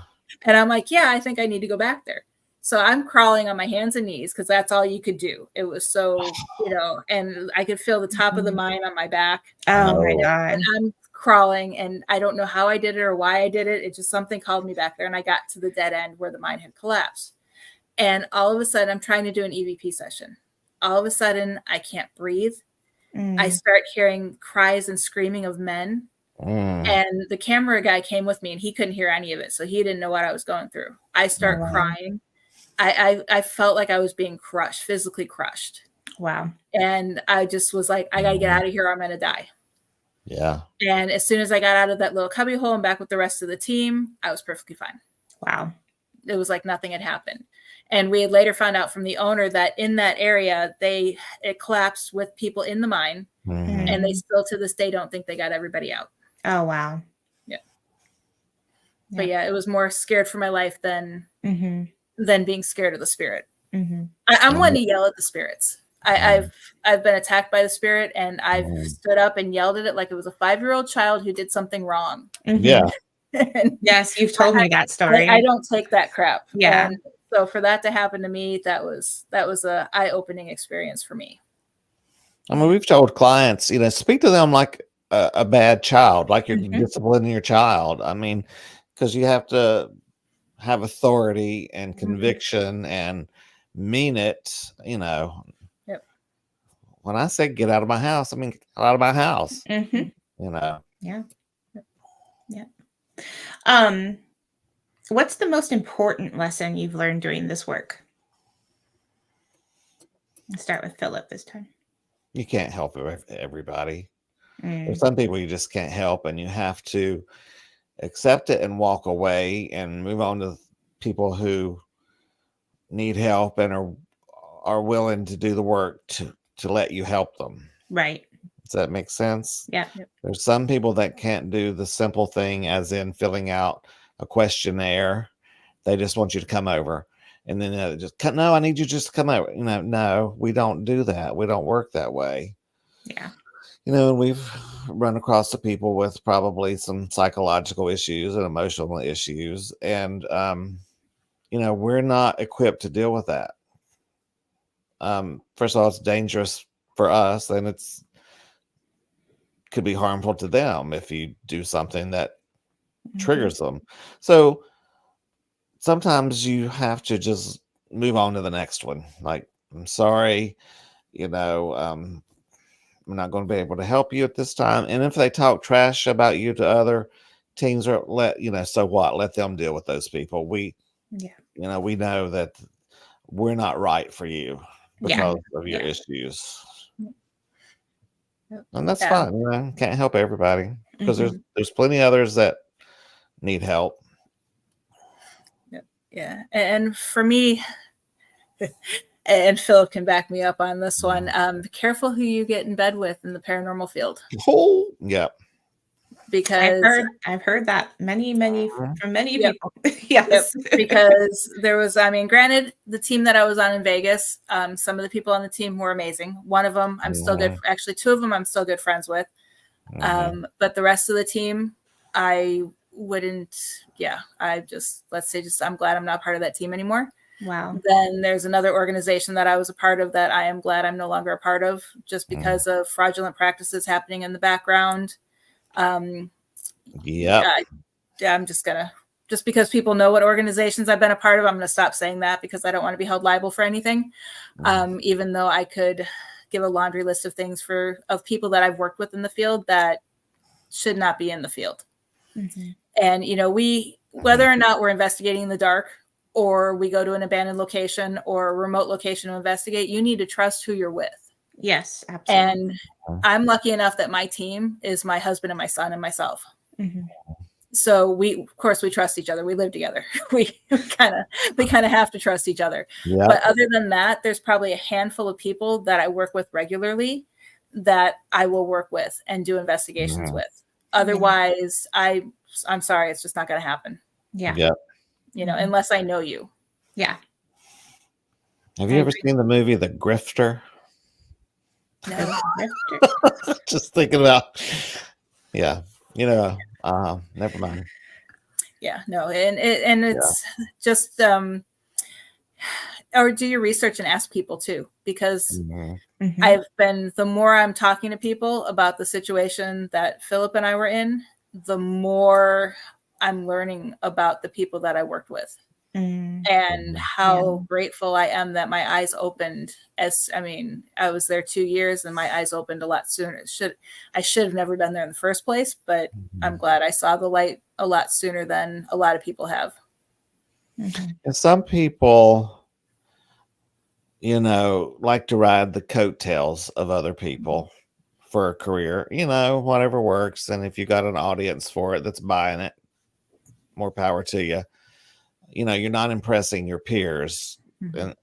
And I'm like, yeah, I think I need to go back there. So I'm crawling on my hands and knees, because that's all you could do. It was so, and I could feel the top of the mine on my back. Oh my God. And I'm crawling, and I don't know how I did it or why I did it. It just, something called me back there, and I got to the dead end where the mine had collapsed. And all of a sudden, I'm trying to do an EVP session. All of a sudden, I can't breathe. I start hearing cries and screaming of men. And the camera guy came with me, and he couldn't hear any of it, so he didn't know what I was going through. I start crying. I felt like I was being crushed, physically crushed. Wow. And I just was like, I got to get out of here, or I'm going to die. Yeah. And as soon as I got out of that little cubby hole and back with the rest of the team, I was perfectly fine. Wow. It was like nothing had happened. And we had later found out from the owner that in that area, it collapsed with people in the mine, and they still to this day don't think they got everybody out. Oh, wow. Yeah. But yeah, it was more scared for my life than being scared of the spirit. I'm one to yell at the spirits. I've been attacked by the spirit, and I've stood up and yelled at it like it was a 5-year-old child who did something wrong. Yeah. Yes, you've told me that story. I don't take that crap. Yeah. And so for that to happen to me, that was a eye-opening experience for me. I mean, we've told clients, speak to them like a bad child, like you're disciplining your child. I mean, because you have to have authority and conviction and mean it. Yep. When I say get out of my house, I mean get out of my house. Yeah. Yeah. What's the most important lesson you've learned doing this work? Let's start with Philip this time. You can't help everybody. There's some people you just can't help, and you have to accept it and walk away and move on to people who need help and are willing to do the work to let you help them. Right. Does that make sense? Yeah. There's some people that can't do the simple thing, as in filling out a questionnaire. They just want you to come over, and then no, I need you just to come over. No, we don't do that. We don't work that way. Yeah. And we've run across the people with probably some psychological issues and emotional issues, and we're not equipped to deal with that. First of all, it's dangerous for us, and could be harmful to them if you do something that triggers them. So sometimes you have to just move on to the next one. Like, I'm sorry, I'm not going to be able to help you at this time. And if they talk trash about you to other teams, so what? Let them deal with those people. We know that we're not right for you because of your issues. And that's fine. Can't help everybody, because there's plenty others that need help. Yeah. And for me, and Philip can back me up on this one, be careful who you get in bed with in the paranormal field. Oh, yeah. Because I've heard that many from many Yep. people. Yes. Yep, because there was, granted, the team that I was on in Vegas, some of the people on the team were amazing. One of them I'm still good. Actually, 2 of them I'm still good friends with. But the rest of the team, I wouldn't. Yeah, I'm glad I'm not part of that team anymore. Wow. Then there's another organization that I was a part of that I am glad I'm no longer a part of, just because of fraudulent practices happening in the background. I'm just because people know what organizations I've been a part of, I'm going to stop saying that, because I don't want to be held liable for anything. Even though I could give a laundry list of things of people that I've worked with in the field that should not be in the field. Mm-hmm. And, whether or not we're investigating in the dark, or we go to an abandoned location or a remote location to investigate, you need to trust who you're with. Yes, absolutely. And I'm lucky enough that my team is my husband and my son and myself. Mm-hmm. So we trust each other. We live together. we kind of have to trust each other. Yeah. But other than that, there's probably a handful of people that I work with regularly that I will work with and do investigations with. Otherwise, I'm sorry, it's just not going to happen. Yeah. Yep. Unless I know you. Yeah. Have you ever seen the movie The Grifter? No. Just thinking about, never mind. Yeah, no, and it's just or do your research and ask people too, because the more I'm talking to people about the situation that Philip and I were in, the more I'm learning about the people that I worked with. And how grateful I am that my eyes opened. I was there 2 years and my eyes opened a lot sooner. I should have never been there in the first place, but I'm glad I saw the light a lot sooner than a lot of people have. And some people, like to ride the coattails of other people for a career, whatever works. And if you got an audience for it that's buying it, more power to you. You're not impressing your peers and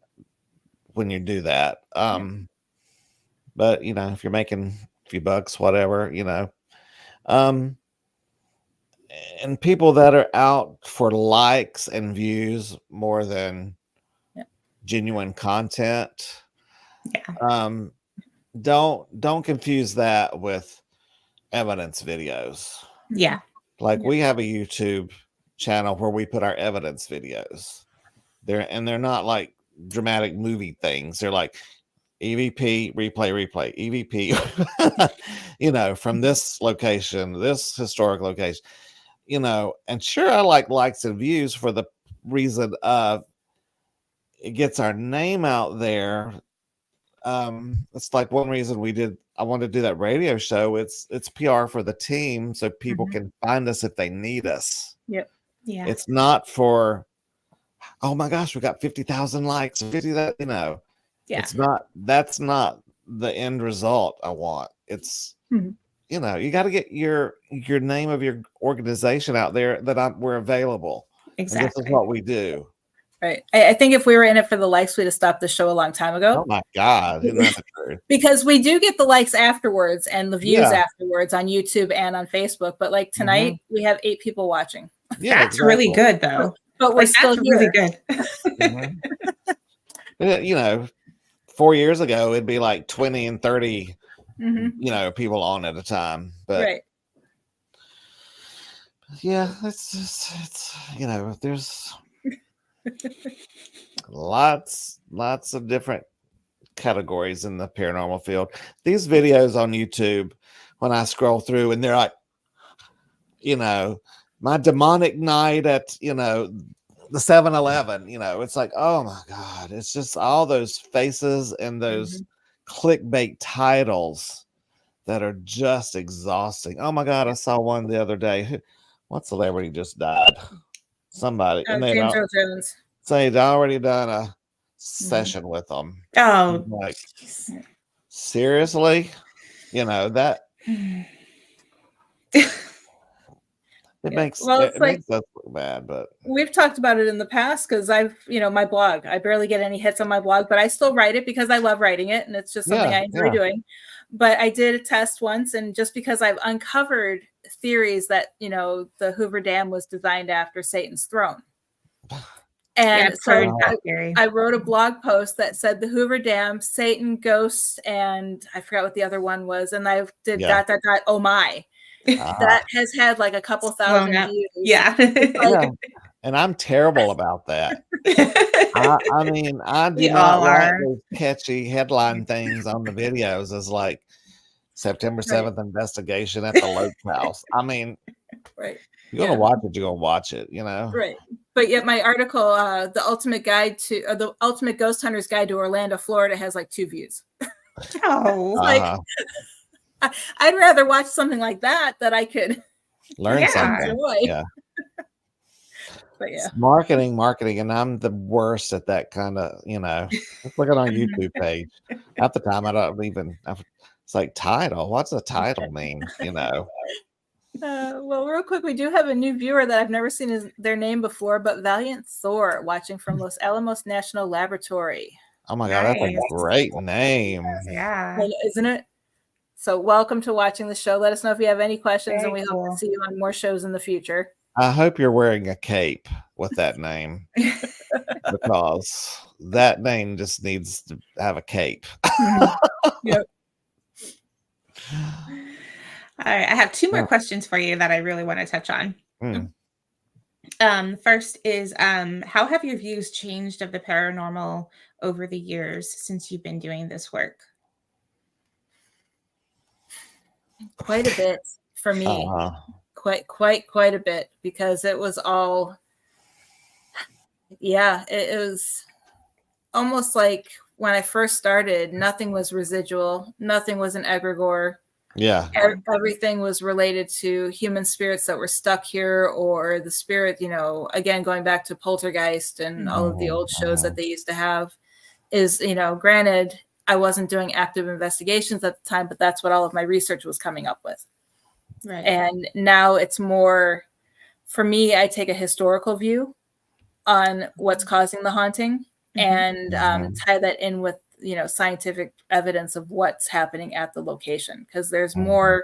when you do that. But if you're making a few bucks, whatever, and people that are out for likes and views more than genuine content. Don't confuse that with evidence videos. Yeah. Like we have a YouTube channel where we put our evidence videos. They're not like dramatic movie things. They're like EVP, replay, EVP, from this location, this historic location, and sure, I like likes and views for the reason of it gets our name out there. It's like one reason I wanted to do that radio show. It's PR for the team so people can find us if they need us. Yep. Yeah. It's not for, oh my gosh, we got 50,000 likes, 50 that, Yeah. That's not the end result I want. It's, you got to get your name of your organization out there that we're available. Exactly. And this is what we do. Right. I think if we were in it for the likes, we'd have stopped the show a long time ago. Oh my God. Isn't that the truth? Because we do get the likes afterwards and the views afterwards on YouTube and on Facebook. But like tonight, we have 8 people watching. Yeah, that's really good though. But we're still here. Really good. 4 years ago, it'd be like 20 and 30, people on at a time. But it's there's lots of different categories in the paranormal field. These videos on YouTube, when I scroll through and they're like, my demonic night at, the 7-Eleven, it's like, oh my God, it's just all those faces and those clickbait titles that are just exhausting. Oh my God, I saw one the other day. What celebrity just died? Somebody. And James Earl Jones. They'd already done a session with them. Oh, like, seriously? That it makes it makes us look bad, but we've talked about it in the past because I've, my blog, I barely get any hits on my blog, but I still write it because I love writing it and it's just something I enjoy doing. But I did a test once, and just because I've uncovered theories that, the Hoover Dam was designed after Satan's throne. And so I wrote a blog post that said the Hoover Dam, Satan, ghosts, and I forgot what the other one was. And I did ... Oh my. That has had like a couple thousand views. Yeah. And I'm terrible about that. I mean, I do not like those catchy headline things on the videos as like September 7th investigation at the Lake House. I mean, you're going to watch it, you're going to watch it, Right. But yet my article, the ultimate ghost hunter's guide to Orlando, Florida, has like 2 views. Oh, Like, I'd rather watch something like that I could learn yeah. something. enjoy. Yeah. But yeah. It's marketing, and I'm the worst at that kind of, let's look at our YouTube page. Half the time I don't even, it's like title. What's a title mean? Well, real quick, we do have a new viewer that I've never seen their name before, but Valiant Thor, watching from Los Alamos National Laboratory. Oh my God, that's a Nice. great name. Yeah. Isn't it? So welcome to watching the show. Let us know if you have any questions, Very and we hope cool. to see you on more shows in the future. I hope you're wearing a cape with that name because that name just needs to have a cape. Yep. All right, I have two more questions for you that I really want to touch on. Mm. First is how have your views changed of the paranormal over the years since you've been doing this work? Quite a bit for me. Quite a bit, because it was all, it was almost like when I first started, nothing was residual, nothing was an egregore. Yeah. Everything was related to human spirits that were stuck here, or the spirit, again, going back to Poltergeist and all of the old shows that they used to have, is, granted, I wasn't doing active investigations at the time, but that's what all of my research was coming up with. Right. And now it's more, for me, I take a historical view on what's causing the haunting, and tie that in with, scientific evidence of what's happening at the location, because there's more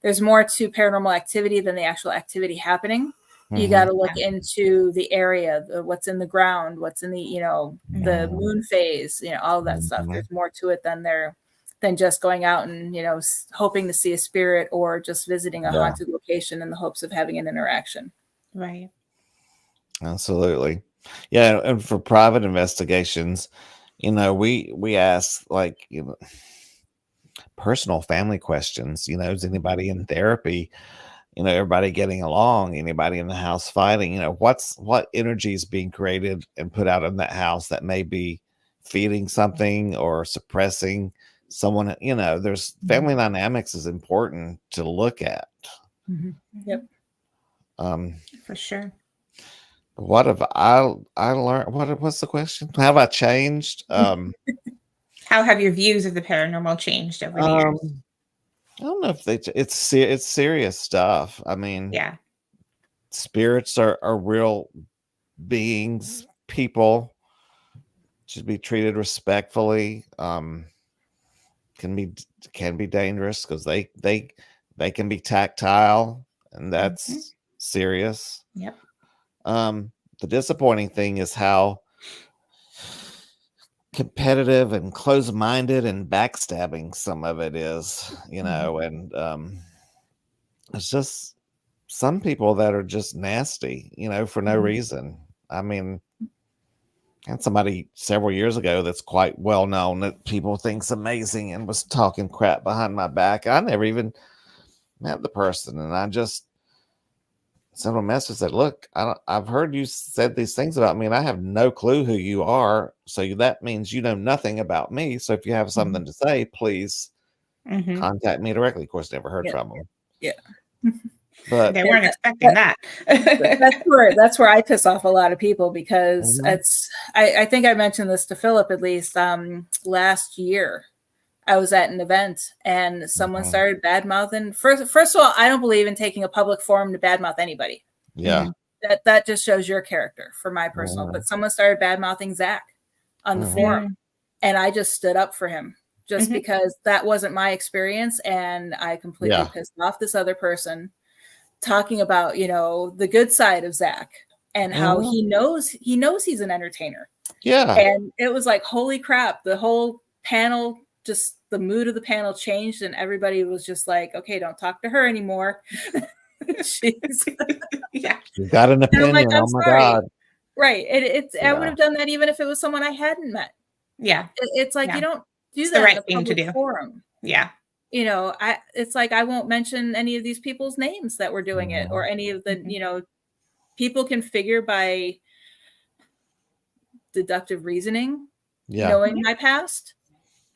to paranormal activity than the actual activity happening. You got to look into the area, what's in the ground, what's in the, the moon phase, all of that stuff. There's more to it than just going out and, hoping to see a spirit, or just visiting a haunted location in the hopes of having an interaction. Right. Absolutely. Yeah. And for private investigations, we ask, like, personal family questions. Is anybody in therapy? Everybody getting along? Anybody in the house fighting? What energy is being created and put out in that house that may be feeding something or suppressing someone? There's family dynamics is important to look at. Yep. For sure. What have I learned? What's the question? How have I changed? How have your views of the paranormal changed over the years? I don't know if it's serious stuff. I mean, Yeah. spirits are real beings. People should be treated respectfully. Can be dangerous because they can be tactile, and that's serious. Yep. The disappointing thing is how competitive and close-minded and backstabbing some of it is, and it's just some people that are just nasty, for no reason. I mean, I had somebody several years ago that's quite well known that people think's amazing and was talking crap behind my back. I never even met the person, and I just sent a message that, look, I've heard you said these things about me, and I have no clue who you are. So that means you know nothing about me. So if you have something to say, please contact me directly. Of course, never heard from them. Yeah. But they weren't expecting that. That's where I piss off a lot of people, because I think I mentioned this to Philip at least last year. I was at an event and someone started bad mouthing. First of all, I don't believe in taking a public forum to badmouth anybody. Yeah. That just shows your character, for my personal. But someone started bad mouthing Zach on the forum, and I just stood up for him just because that wasn't my experience, and I completely pissed off this other person, talking about, the good side of Zach and how he knows he's an entertainer. Yeah. And it was like, holy crap, the whole panel, just the mood of the panel changed, and everybody was just like, okay, don't talk to her anymore. She's You've got an opinion. Like, oh my God. Right. I would have done that even if it was someone I hadn't met. Yeah. It's like, you don't do it's that the right in a thing to public do. forum. Yeah. It's like, I won't mention any of these people's names that were doing it, or any of the, people can figure by deductive reasoning, knowing my past.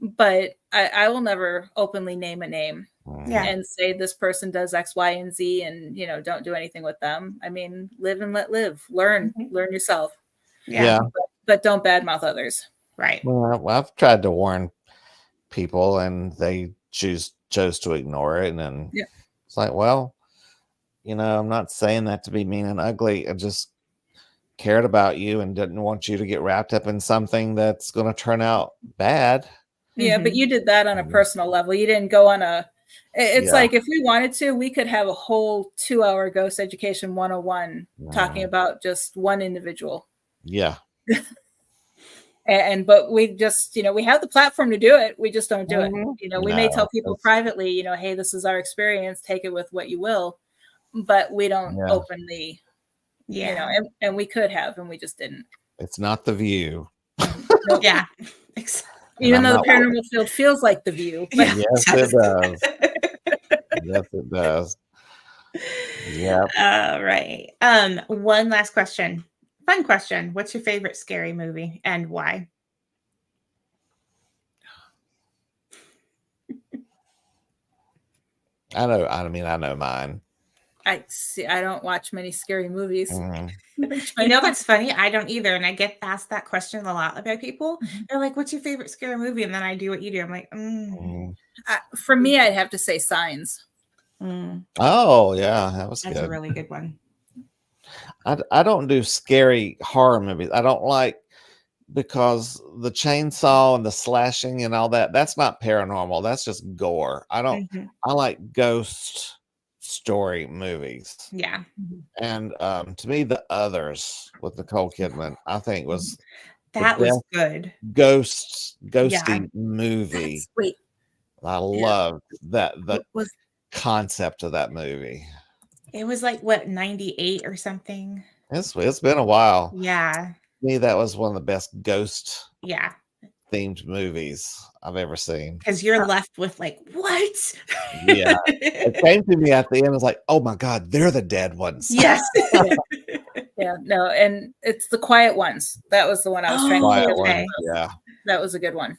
but I will never openly name a name Yeah. and say this person does X, Y, and Z, and don't do anything with them. I mean, live and let live. Learn yourself. Yeah. But don't badmouth others. Right. Well, I've tried to warn people, and they chose to ignore it, and then it's like, well, I'm not saying that to be mean and ugly. I just cared about you and didn't want you to get wrapped up in something that's going to turn out bad. Yeah, but you did that on a personal level. You didn't go on it's like if we wanted to, we could have a whole 2-hour Ghost Education 101 talking about just one individual. Yeah. But we just, we have the platform to do it. We just don't do it. We may tell people privately, hey, this is our experience. Take it with what you will. But we don't openly, and we could have, and we just didn't. It's not The View. Nope. Yeah. Even though the paranormal field feels like The View. But yes, it does. Yes, it does. Yeah. All right. One last question. Fun question. What's your favorite scary movie and why? I know mine. I don't watch many scary movies. That's funny. I don't either. And I get asked that question a lot by people. They're like, what's your favorite scary movie? And then I do what you do. I'm like, for me, I'd have to say Signs. Oh, yeah. That's a really good one. I don't do scary horror movies. I don't like, because the chainsaw and the slashing and all that's not paranormal. That's just gore. I like ghost story movies. Yeah. And to me, The Others with Nicole Kidman, I think was good. Ghosty movie. That's sweet. I loved the concept of that movie. It was like what, 98 or something. It's been a while. Yeah. To me, that was one of the best ghost themed movies I've ever seen. Because you're left with like, what? Yeah. It came to me at the end. I was like, oh my God, they're the dead ones. Yes. Yeah, no, and it's The Quiet Ones. That was the one I was trying to think of. Yeah. That was a good one.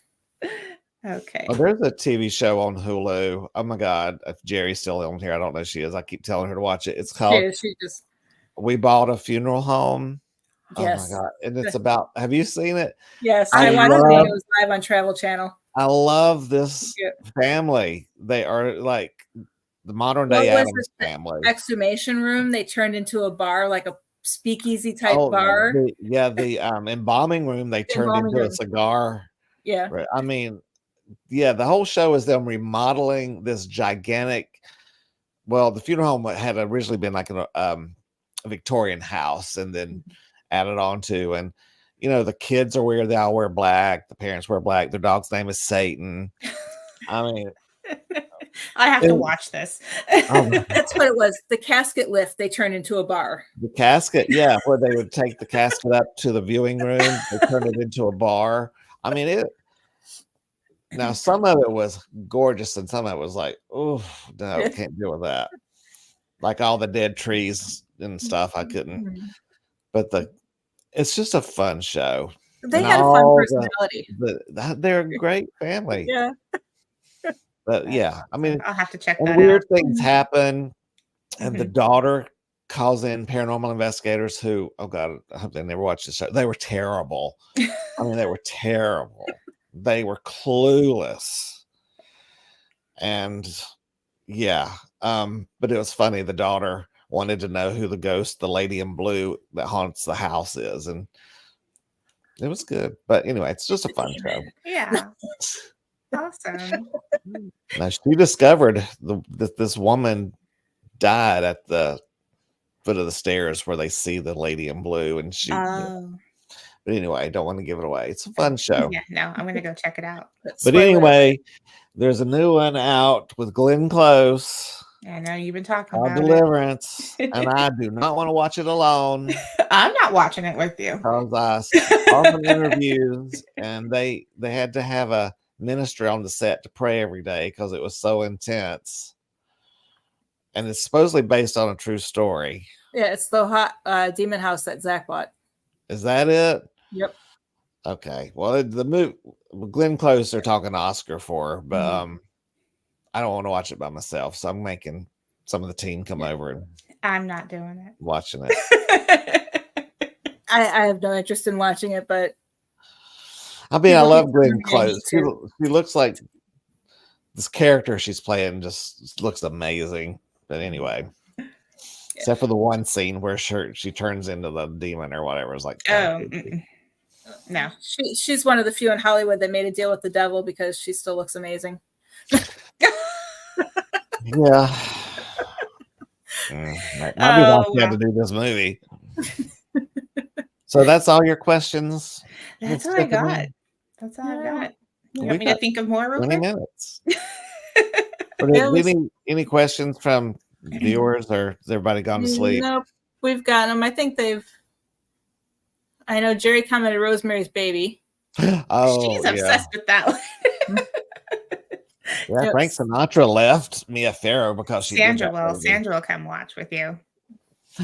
Okay. Oh, there's a TV show on Hulu. Oh my God. If Jerry's still on here, I don't know if she is. I keep telling her to watch it. It's called We Bought a Funeral Home. Yes. Oh my God. And it's about, have you seen it? Yes. I watched it. It was live on Travel Channel. I love this family. They are like the modern day Addams family. Exhumation room. They turned into a bar, like a speakeasy type bar. The embalming room, they turned into a cigar. Yeah. Right. I mean, the whole show is them remodeling this gigantic. Well, the funeral home had originally been like a Victorian house, and then added on to, and the kids are weird. They all wear black. The parents wear black. Their dog's name is Satan. I mean, I have to watch this. That's what it was. The casket lift, they turned into a bar. The casket, where they would take the casket up to the viewing room. They turned it into a bar. I mean, now some of it was gorgeous, and some of it was like, oh no, can't deal with that. Like all the dead trees and stuff, I couldn't. But it's just a fun show. They had a fun personality. They're a great family. Yeah. But yeah, I mean, I'll have to check that out. Weird things happen, and the daughter calls in paranormal investigators who, oh God, I hope they never watched the show. They were terrible. I mean, they were terrible. They were clueless. And but it was funny. The daughter wanted to know who the ghost, the lady in blue that haunts the house is. And it was good. But anyway, it's just a fun show. Yeah. Awesome. Now, she discovered that this woman died at the foot of the stairs where they see the lady in blue. And she, but anyway, I don't want to give it away. It's a fun show. Yeah, no, I'm going to go check it out. But anyway, there's a new one out with Glenn Close. I know you've been talking about Deliverance, and I do not want to watch it alone. I'm not watching it with you. Because I saw some interviews, and they had to have a minister on the set to pray every day because it was so intense. And it's supposedly based on a true story. Yeah, it's the hot demon house that Zach bought. Is that it? Yep. Okay. Well, the movie Glenn Close they're talking Oscar for, but I don't want to watch it by myself, so I'm making some of the team come over and I'm not doing watching it. it. I have no interest in watching it, but I mean, I people keep love telling Glenn me I need Close. to. She looks like this character she's playing just looks amazing. But anyway, except for the one scene where she turns into the demon or whatever, is like kind of creepy. No. She's one of the few in Hollywood that made a deal with the devil because she still looks amazing. Yeah. Maybe that's why she had to do this movie. So that's all your questions. That's all I got. That's all I got. You want me to think of more real 20 quick? minutes. Any questions from viewers, or has everybody gone to sleep? Nope, we've got them. I know Jerry commented Rosemary's Baby. Oh, she's obsessed with that one. Yeah, Yep. Frank Sinatra left Mia Farrow because she did that movie. Sandra will come watch with you.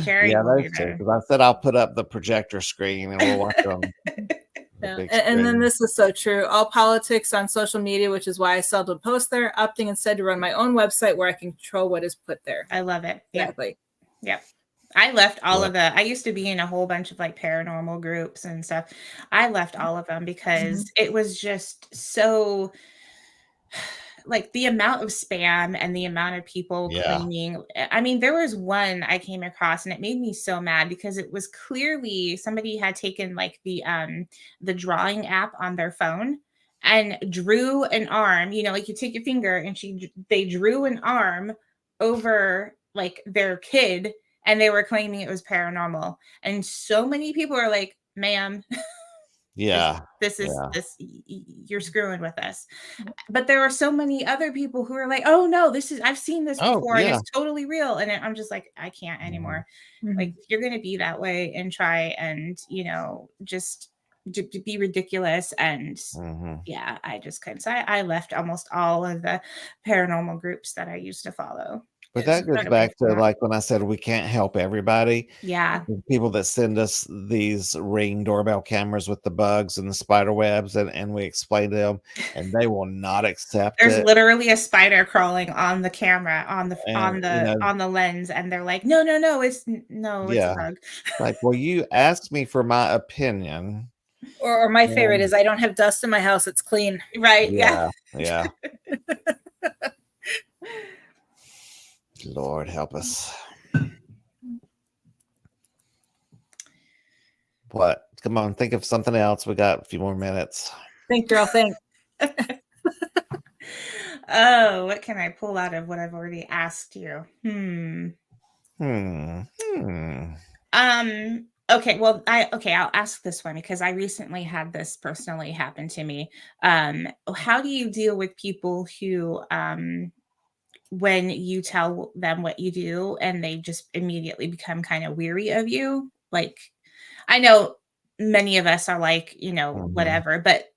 Jerry Yeah, will that's be true. there. Because I said I'll put up the projector screen and we'll watch on Yeah. big And then screen. this is so true. All politics on social media, which is why I seldom post there, opting instead to run my own website where I can control what is put there. I love it. Yep. Exactly. Yep. I left all of I used to be in a whole bunch of like paranormal groups and stuff. I left all of them because it was just so like the amount of spam and the amount of people claiming. I mean, there was one I came across and it made me so mad because it was clearly somebody had taken like the drawing app on their phone and drew an arm, you know, like you take your finger and they drew an arm over like their kid and they were claiming it was paranormal. And so many people are like, ma'am, this is you're screwing with us. But there were so many other people who are like, oh no, I've seen this before and it's totally real. And I'm just like, I can't anymore. Like, you're gonna be that way and try and, you know, just to be ridiculous. And yeah, I just couldn't. So I left almost all of the paranormal groups that I used to follow. But that goes back to like when I said we can't help everybody. Yeah. People that send us these Ring doorbell cameras with the bugs and the spider webs, and we explain to them, and they will not accept There's it. literally a spider crawling on the camera, on the lens, and they're like, no, it's a bug. Like, well, you asked me for my opinion. Or my favorite is I don't have dust in my house, it's clean. Right. Yeah. Lord help us. What? Come on, think of something else. We got a few more minutes. Think, girl, think. Oh, what can I pull out of what I've already asked you? Okay, well, I'll ask this one because I recently had this personally happen to me. How do you deal with people who when you tell them what you do and they just immediately become kind of weary of you? Like, I know many of us are like, you know, whatever, but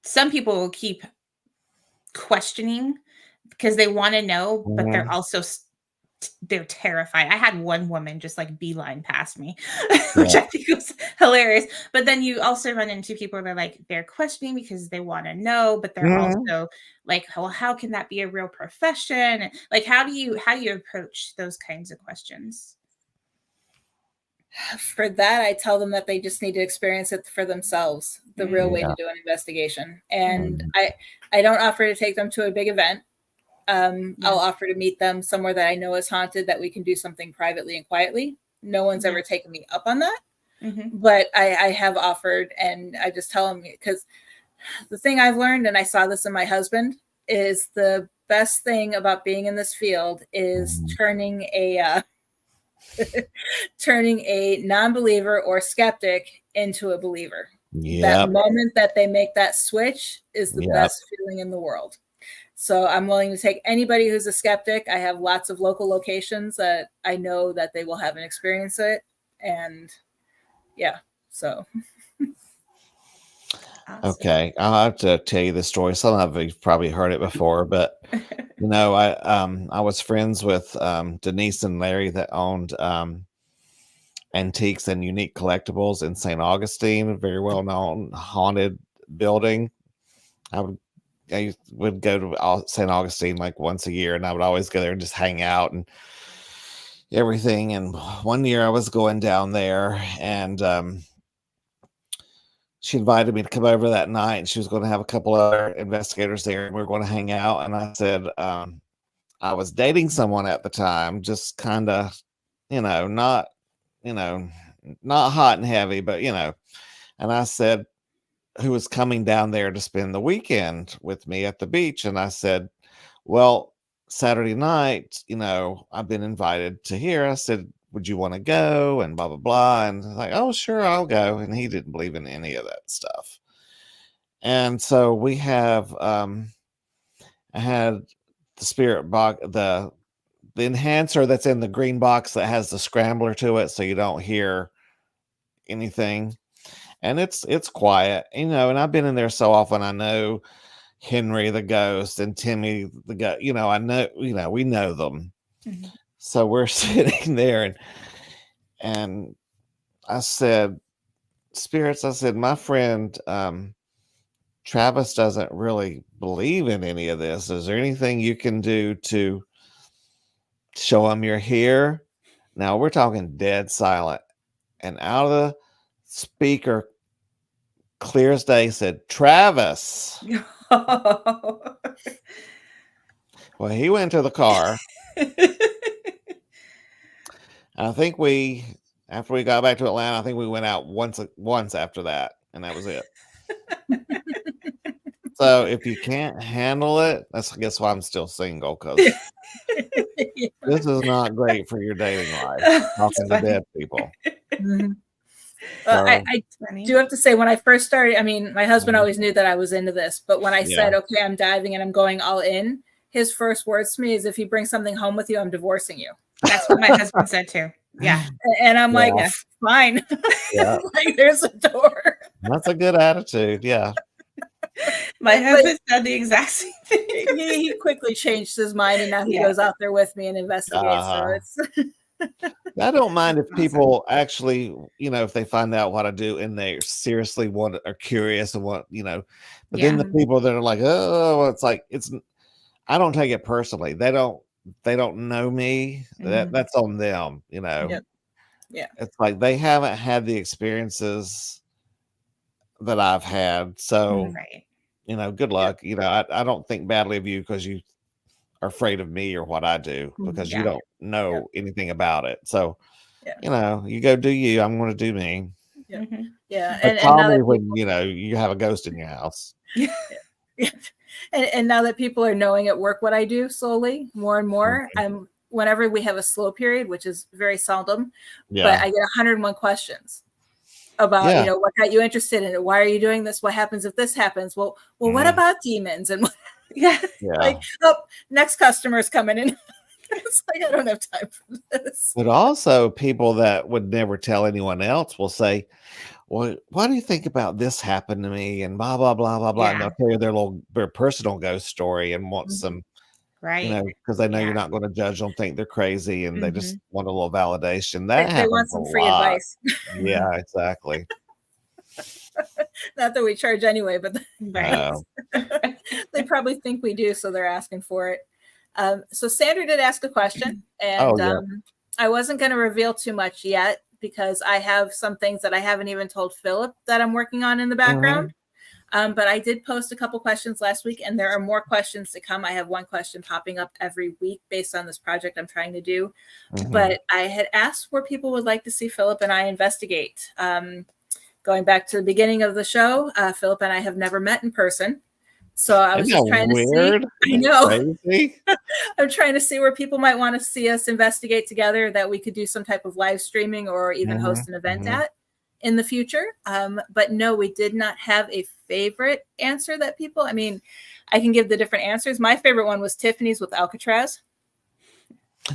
some people will keep questioning because they want to know, but they're also they're terrified. I had one woman just like beeline past me, which I think was hilarious. But then you also run into people that are like, they're questioning because they want to know, but they're also like, well, how can that be a real profession? Like, how do you approach those kinds of questions? For that, I tell them that they just need to experience it for themselves, the real way to do an investigation. And I don't offer to take them to a big event. I'll offer to meet them somewhere that I know is haunted, that we can do something privately and quietly. No one's ever taken me up on that, but I have offered, and I just tell them, because the thing I've learned, and I saw this in my husband, is the best thing about being in this field is turning a non-believer or skeptic into a believer. That moment that they make that switch is the best feeling in the world. So I'm willing to take anybody who's a skeptic. I have lots of local locations that I know that they will have an experience it. And so. Awesome. Okay, I'll have to tell you the story. Some of you've probably heard it before, but you know, I was friends with Denise and Larry that owned antiques and unique collectibles in St. Augustine, a very well known haunted building. I would go to St. Augustine like once a year, and I would always go there and just hang out and everything. And one year I was going down there, and she invited me to come over that night, and she was going to have a couple other investigators there, and we were going to hang out. And I said, I was dating someone at the time, just kind of, not, not hot and heavy, but, and I said, who was coming down there to spend the weekend with me at the beach. And I said, well, Saturday night, I've been invited to here. I said, would you want to go? And blah, blah, blah. And I was like, oh, sure, I'll go. And he didn't believe in any of that stuff. And so we have, I had the spirit box, the enhancer that's in the green box that has the scrambler to it, so you don't hear anything. And it's quiet, and I've been in there so often. I know Henry the ghost and Timmy the ghost, I know, we know them. Mm-hmm. So we're sitting there, and I said, spirits, I said, my friend Travis doesn't really believe in any of this. Is there anything you can do to show him you're here? Now we're talking dead silent, and out of the speaker, clear as day, said, Travis. Well, he went to the car. I think after we got back to Atlanta, I think we went out once after that, and that was it. So if you can't handle it, I guess why I'm still single, because this is not great for your dating life, talking to dead people. Mm-hmm. Well, I do have to say, when I first started, I mean, my husband always knew that I was into this, but when I said, okay, I'm diving and I'm going all in, his first words to me is, if you bring something home with you, I'm divorcing you. That's what my husband said too. Yeah. And I'm like, fine. Yeah. Like, there's a door. That's a good attitude. Yeah. My husband said the exact same thing. He quickly changed his mind, and now he goes out there with me and investigates. So it's I don't mind if people actually, if they find out what I do and they seriously are curious and want, but then the people that are like, oh, it's like, I don't take it personally. They don't know me. Mm-hmm. That's on them, Yep. Yeah. It's like they haven't had the experiences that I've had. So, good luck. Yep. I don't think badly of you because you are afraid of me or what I do, because you don't know anything about it. So, you go do you. I'm going to do me. Yeah. Yeah. But call me when you have a ghost in your house. Yeah. And now that people are knowing at work what I do slowly, more and more, whenever we have a slow period, which is very seldom, but I get 101 questions about, what got you interested in it? Why are you doing this? What happens if this happens? Well, what about demons? And like, next customer's coming in. It's like, I don't have time for this. But also, people that would never tell anyone else will say, well, what do you think about this happened to me? And blah, blah, blah, blah, blah. And they'll tell you their personal ghost story and want some, because they know you're not going to judge them, think they're crazy, and they just want a little validation. They want some free advice. Yeah, exactly. Not that we charge anyway, but they probably think we do, so they're asking for it. So Sandra did ask a question, and I wasn't going to reveal too much yet, because I have some things that I haven't even told Philip that I'm working on in the background. But I did post a couple questions last week, and there are more questions to come. I have one question popping up every week based on this project I'm trying to do. But I had asked where people would like to see Philip and I investigate. Going back to the beginning of the show, Philip and I have never met in person. So I was just trying to see. I know. I'm trying to see where people might want to see us investigate together, that we could do some type of live streaming or even host an event at in the future. But no, we did not have a favorite answer that people, I mean, I can give the different answers. My favorite one was Tiffany's with Alcatraz.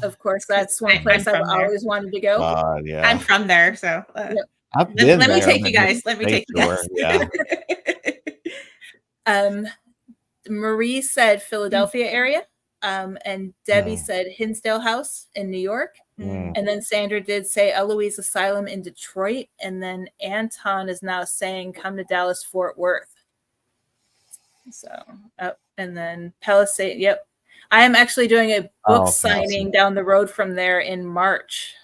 Of course, that's one place I've always wanted to go. I'm from there, so I've been let me take you guys. Let me take you guys. Yeah. Marie said Philadelphia area. And Debbie said Hinsdale House in New York. And then Sandra did say Eloise Asylum in Detroit. And then Anton is now saying come to Dallas Fort Worth. So, and then Palisade. Yep. I am actually doing a book signing down the road from there in March.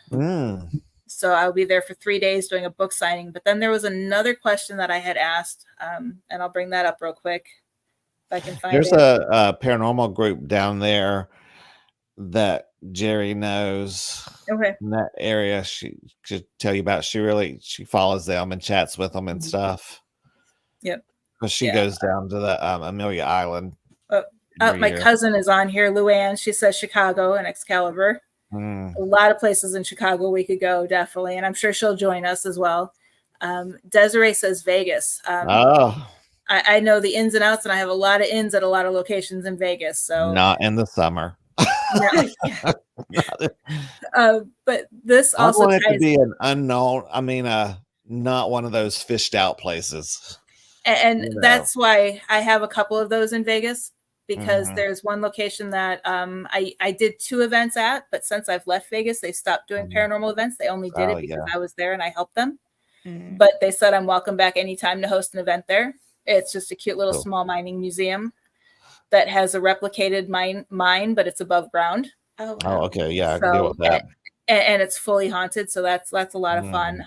So I'll be there for 3 days doing a book signing. But then there was another question that I had asked, and I'll bring that up real quick if I can find There's it. a paranormal group down there that Jerry knows. Okay. In that area, she should tell you about. She follows them and chats with them and stuff. Yep. Because she goes down to the Amelia Island. My cousin is on here, Luann. She says Chicago and Excalibur. A lot of places in Chicago we could go, definitely. And I'm sure she'll join us as well. Desiree says Vegas. I know the ins and outs, and I have a lot of ins at a lot of locations in Vegas. So not in the summer. But this also ties to be an unknown. I mean, not one of those fished out places. And that's why I have a couple of those in Vegas. Because there's one location that I did 2 events at, but since I've left Vegas, they stopped doing paranormal events. They only did it because I was there and I helped them. But they said I'm welcome back anytime to host an event there. It's just a cute little small mining museum that has a replicated mine, but it's above ground. Oh, okay. Yeah, I can deal with that. And it's fully haunted, so that's a lot of fun.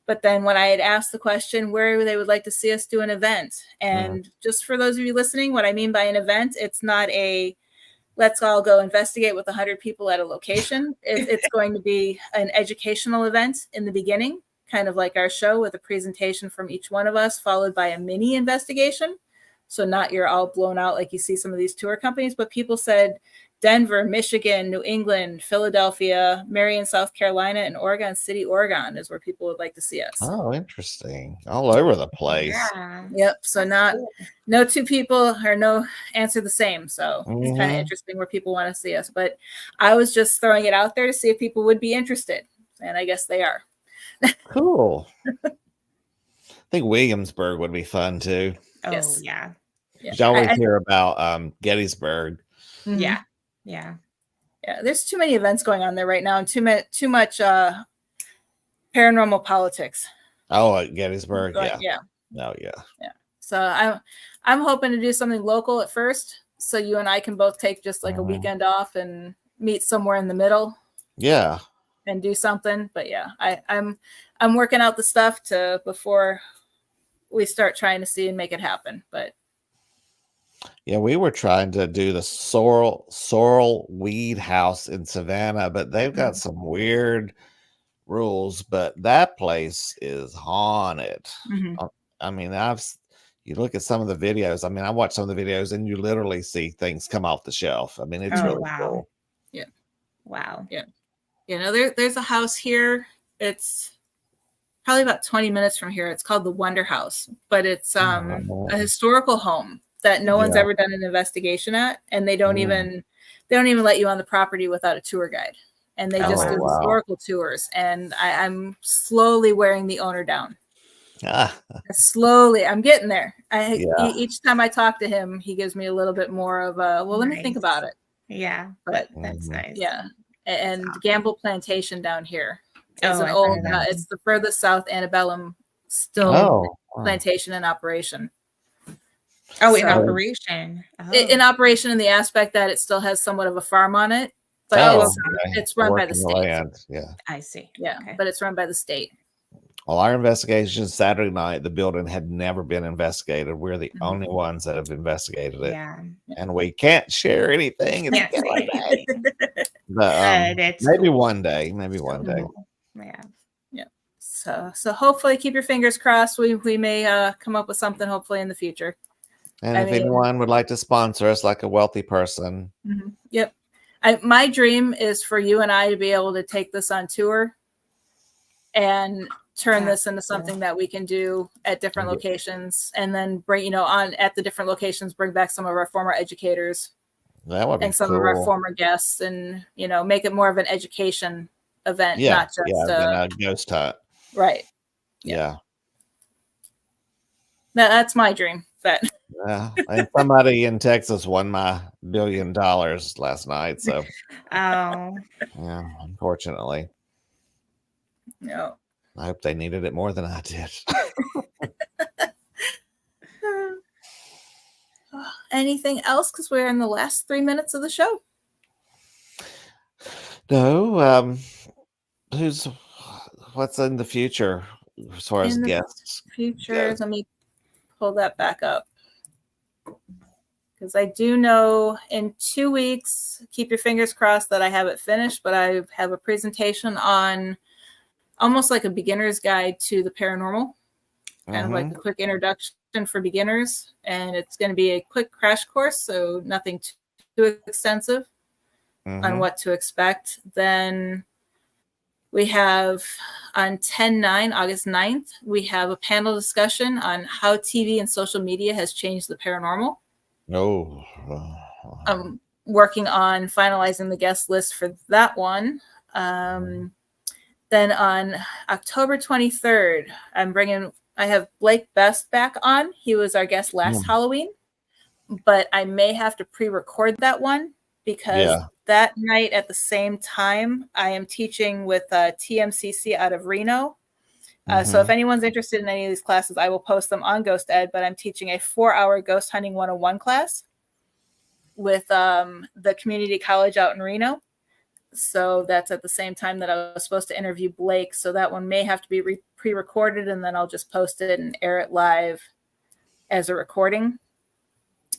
But then when I had asked the question where they would like to see us do an event, and just for those of you listening, what I mean by an event, it's not a let's all go investigate with 100 people at a location. It's going to be an educational event in the beginning, kind of like our show with a presentation from each one of us, followed by a mini investigation. So not you're all blown out like you see some of these tour companies, but people said Denver, Michigan, New England, Philadelphia, Marion, South Carolina, and Oregon City, Oregon is where people would like to see us. Oh, interesting. All over the place. Yeah. Yep. So no 2 people or no answer the same. So it's kind of interesting where people want to see us. But I was just throwing it out there to see if people would be interested. And I guess they are. Cool. I think Williamsburg would be fun too. Oh, yes. Yeah. You always hear about Gettysburg. Yeah. Yeah, there's too many events going on there right now, and too much paranormal politics. Oh, at Gettysburg, yeah. Oh, yeah. So I'm hoping to do something local at first, so you and I can both take just like a weekend off and meet somewhere in the middle. Yeah. And do something, but yeah, I'm working out the stuff before we start trying to see and make it happen, but. Yeah, we were trying to do the Sorrel Weed House in Savannah, but they've got some weird rules. But that place is haunted. I mean, you look at some of the videos. I mean, I watched some of the videos, and you literally see things come off the shelf. I mean, it's really cool. Yeah. Wow. Yeah. You know, there's a house here. It's probably about 20 minutes from here. It's called the Wonder House, but it's a historical home that no one's ever done an investigation at, and they don't even let you on the property without a tour guide, and they just do historical tours. And I'm slowly wearing the owner down. Slowly, I'm getting there. Each time I talk to him, he gives me a little bit more of let me think about it. Yeah, but that's nice. Yeah, and Gamble Plantation down here is an old. It's the furthest south antebellum still plantation in operation. In operation. In operation in the aspect that it still has somewhat of a farm on it, but it's run by the state. Yeah, I see. Yeah, but it's run by the state. Well, our investigation Saturday night, the building had never been investigated. We're the only ones that have investigated it. Yeah. And we can't share anything. But maybe one day. Yeah. So hopefully keep your fingers crossed. We may come up with something hopefully in the future. And if anyone would like to sponsor us, like a wealthy person. Yep. My dream is for you and I to be able to take this on tour and turn this into something that we can do at different locations, and then bring, on at the different locations, bring back some of our former educators and some of our former guests, and, make it more of an education event, not just a ghost hunt. Right. Yeah. That's my dream. But And somebody in Texas won my $1 billion last night. So, Oh, yeah, unfortunately, No. I hope they needed it more than I did. Anything else? Because we're in the last 3 minutes of the show. No, what's in the future as far as In the guests? future, let me pull that back up. Because I do know in 2 weeks, keep your fingers crossed that I have it finished, but I have a presentation on almost like a beginner's guide to the paranormal, kind of like a quick introduction for beginners. And it's going to be a quick crash course, so nothing too extensive on what to expect. Then we have on 10/9, August 9th, we have a panel discussion on how TV and social media has changed the paranormal. Oh, I'm working on finalizing the guest list for that one. Then on October 23rd, I have Blake Best back on. He was our guest last Halloween, but I may have to pre-record that one because that night at the same time, I am teaching with TMCC out of Reno. So if anyone's interested in any of these classes, I will post them on Ghost Ed, but I'm teaching a 4-hour Ghost Hunting 101 class with the community college out in Reno. So that's at the same time that I was supposed to interview Blake. So that one may have to be pre-recorded, and then I'll just post it and air it live as a recording.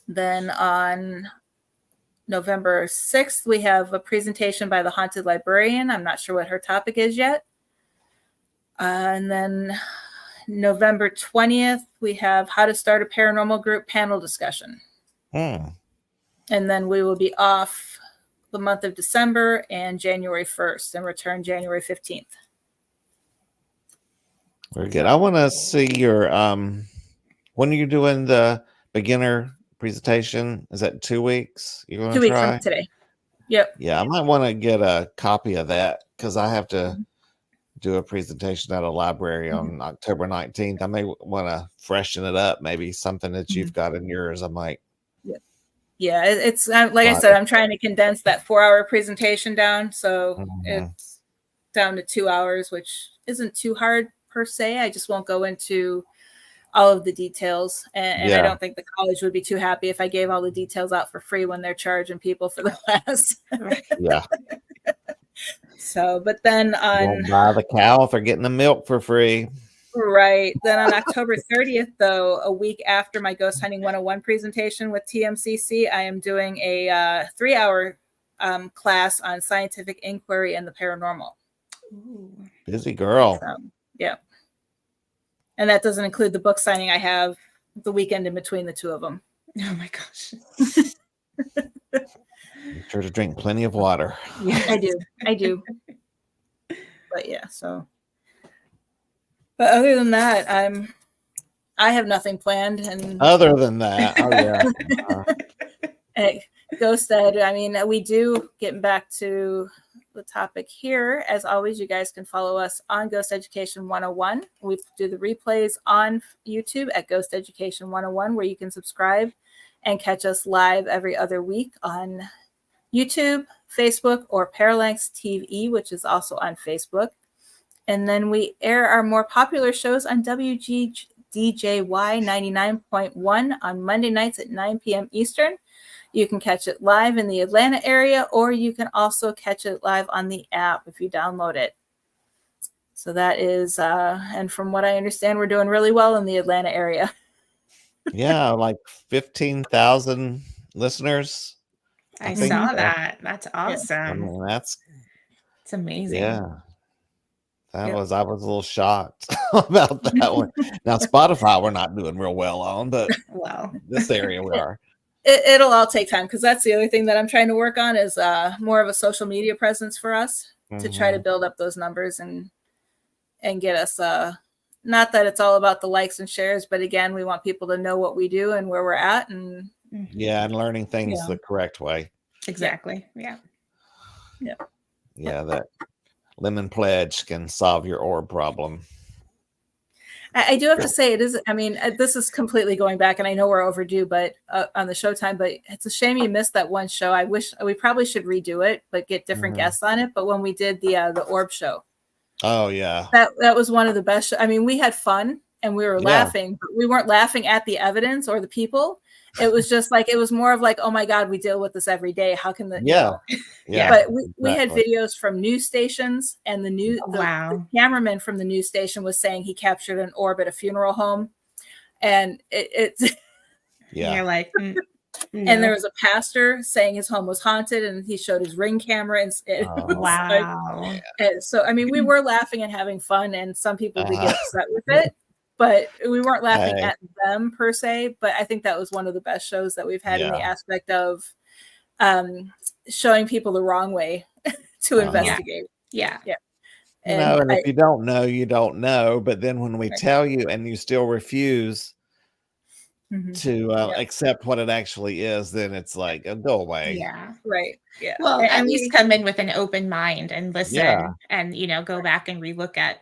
Then on November 6th, we have a presentation by the Haunted Librarian. I'm not sure what her topic is yet. And then November 20th, we have how to start a paranormal group panel discussion. And then we will be off the month of December and January 1st and return January 15th. Very good. I want to see your, when are you doing the beginner presentation? Is that 2 weeks? You're going to 2 weeks try? from today. Yep. Yeah, I might want to get a copy of that because I have to do a presentation at a library on October 19th. I may want to freshen it up. Maybe something that you've got in yours. I might. Yeah, it's like I said, I'm trying to condense that 4-hour presentation down. So it's down to 2 hours, which isn't too hard per se. I just won't go into all of the details. And I don't think the college would be too happy if I gave all the details out for free when they're charging people for the class. Yeah. So, but then Won't buy the cow if they're getting the milk for free. Right. Then on October 30th, though, a week after my Ghost Hunting 101 presentation with TMCC, I am doing a 3-hour class on scientific inquiry and the paranormal. Ooh. Busy girl. So, yeah. And that doesn't include the book signing I have the weekend in between the two of them. Oh my gosh. Make sure to drink plenty of water. Yeah, I do. But yeah, so. But other than that, I have nothing planned. And other than that, Ghost Ed, I mean, we do, getting back to the topic here, as always, you guys can follow us on Ghost Education 101. We do the replays on YouTube at Ghost Education 101, where you can subscribe and catch us live every other week on YouTube, Facebook, or Parallax TV, which is also on Facebook. And then we air our more popular shows on WGDJY 99.1 on Monday nights at 9 p.m. Eastern. You can catch it live in the Atlanta area, or you can also catch it live on the app if you download it. So that is, and from what I understand, we're doing really well in the Atlanta area. Yeah, like 15,000 listeners. I saw that. That's awesome. I mean, it's amazing. Yeah. I was a little shocked about that one. Now, Spotify, we're not doing real well on, but this area we are. It'll all take time, because that's the other thing that I'm trying to work on is more of a social media presence for us to try to build up those numbers and get us, not that it's all about the likes and shares, but again, we want people to know what we do and where we're at. And and learning things the correct way. Exactly. Yeah. That lemon pledge can solve your orb problem. I do have to say it is. I mean, this is completely going back, and I know we're overdue, but on the Showtime. But it's a shame you missed that one show. I wish we probably should redo it, but get different guests on it. But when we did the Orb show, Oh yeah. that was one of the best. I mean, we had fun and we were Yeah. laughing, but we weren't laughing at the evidence or the people. It was just like, it was more of like, oh my God, we deal with this every day. How can the, you Yeah. know? Yeah. But we had exactly. videos from news stations, and the Wow. cameraman from the news station was saying he captured an orb at a funeral home. And it's You're Yeah. like, and no. there was a pastor saying his home was haunted, and he showed his ring camera, and it Oh, was Wow. and so I mean, we were laughing and having fun, and some people did get upset with it, but we weren't laughing Hey. at them per se. But I think that was one of the best shows that we've had in the Yeah. aspect of showing people the wrong way to investigate. Yeah. You know, and I- if you don't know, you don't know. But then when we Right. tell you and you still refuse Mhm. to Yeah. accept what it actually is, then it's like, go away. Yeah. Right. Yeah. Well, And at we- least come in with an open mind and listen Yeah. and, go back and relook at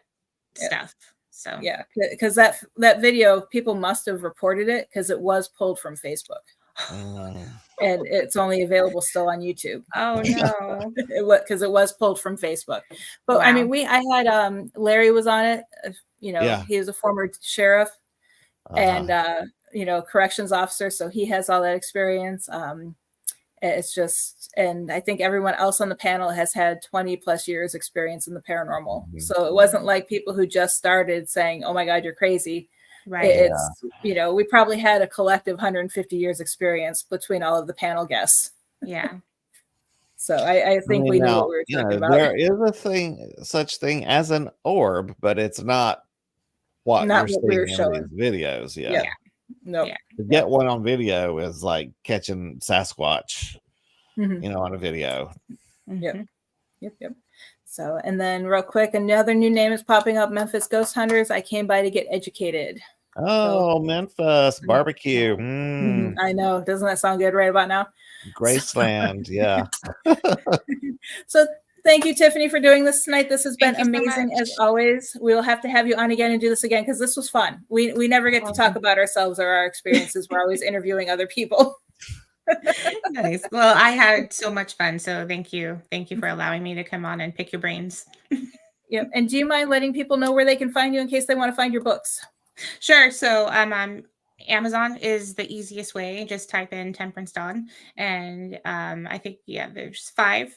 Yeah. stuff. So, yeah, because that video, people must have reported it because it was pulled from Facebook, Mm. and it's only available still on YouTube. Oh no. Because it was pulled from Facebook. But I mean, Wow. I had Larry was on it. Yeah. He was a former sheriff and Uh-huh. corrections officer, so he has all that experience. It's just, and I think everyone else on the panel has had 20 plus years experience in the paranormal. Mhm. So it wasn't like people who just started saying, "Oh my God, you're crazy." Right. It's we probably had a collective 150 years experience between all of the panel guests. Yeah. So I think we knew now, what we were talking about. there is such thing as an orb, but it's not what Not you're what we were seeing showing. in these videos. Yeah. Yeah. No. Yeah. To get one on video is like catching Sasquatch, Mhm. on a video. Yep. Mhm. Yep. So, and then real quick, another new name is popping up: Memphis Ghost Hunters. I came by to get educated. Oh, Memphis barbecue. Mhm. I know. Doesn't that sound good right about now? Graceland. Yeah. So thank you, Tiffany, for doing this tonight. This has been Thank you so amazing much. as always. We will have to have you on again and do this again because this was fun. We never get to talk about ourselves or our experiences. We're always interviewing other people. Nice. Well, I had so much fun. So thank you. Thank you for allowing me to come on and pick your brains. Yep. And do you mind letting people know where they can find you in case they want to find your books? Sure. So Amazon is the easiest way. Just type in Temperance Dawn. And I think, there's five.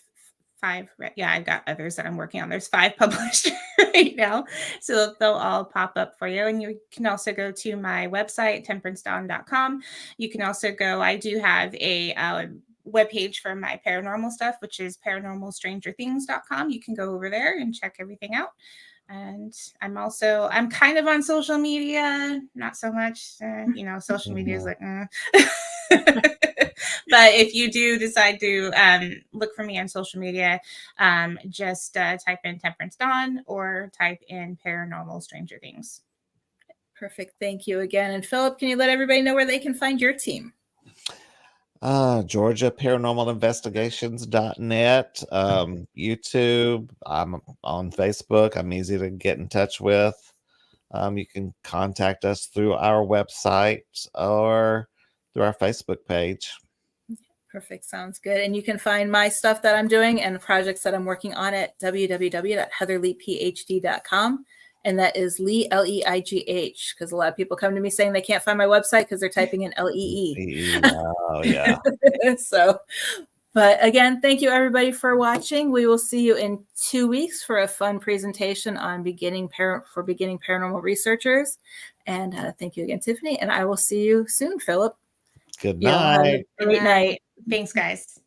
Yeah, I've got others that I'm working on. There's 5 published right now. So they'll all pop up for you. And you can also go to my website, temperanceddawn.com. You can also go, I do have a webpage for my paranormal stuff, which is paranormalstrangerthings.com. You can go over there and check everything out. And I'm kind of on social media, not so much, social media is like, but if you do decide to look for me on social media, just type in Temperance Dawn or type in Paranormal Stranger Things. Perfect. Thank you again. And Philip, can you let everybody know where they can find your team? Georgia Paranormal Investigations.net, YouTube. I'm on Facebook. I'm easy to get in touch with. You can contact us through our website or through our Facebook page. Perfect. Sounds good. And you can find my stuff that I'm doing and projects that I'm working on at www.heatherleighphd.com. And that is Leigh, Leigh, because a lot of people come to me saying they can't find my website because they're typing in Lee. Oh, yeah. So, but again, thank you everybody for watching. We will see you in 2 weeks for a fun presentation on beginning paranormal researchers. And thank you again, Tiffany. And I will see you soon, Philip. Good Have night. a great night. Thanks, guys.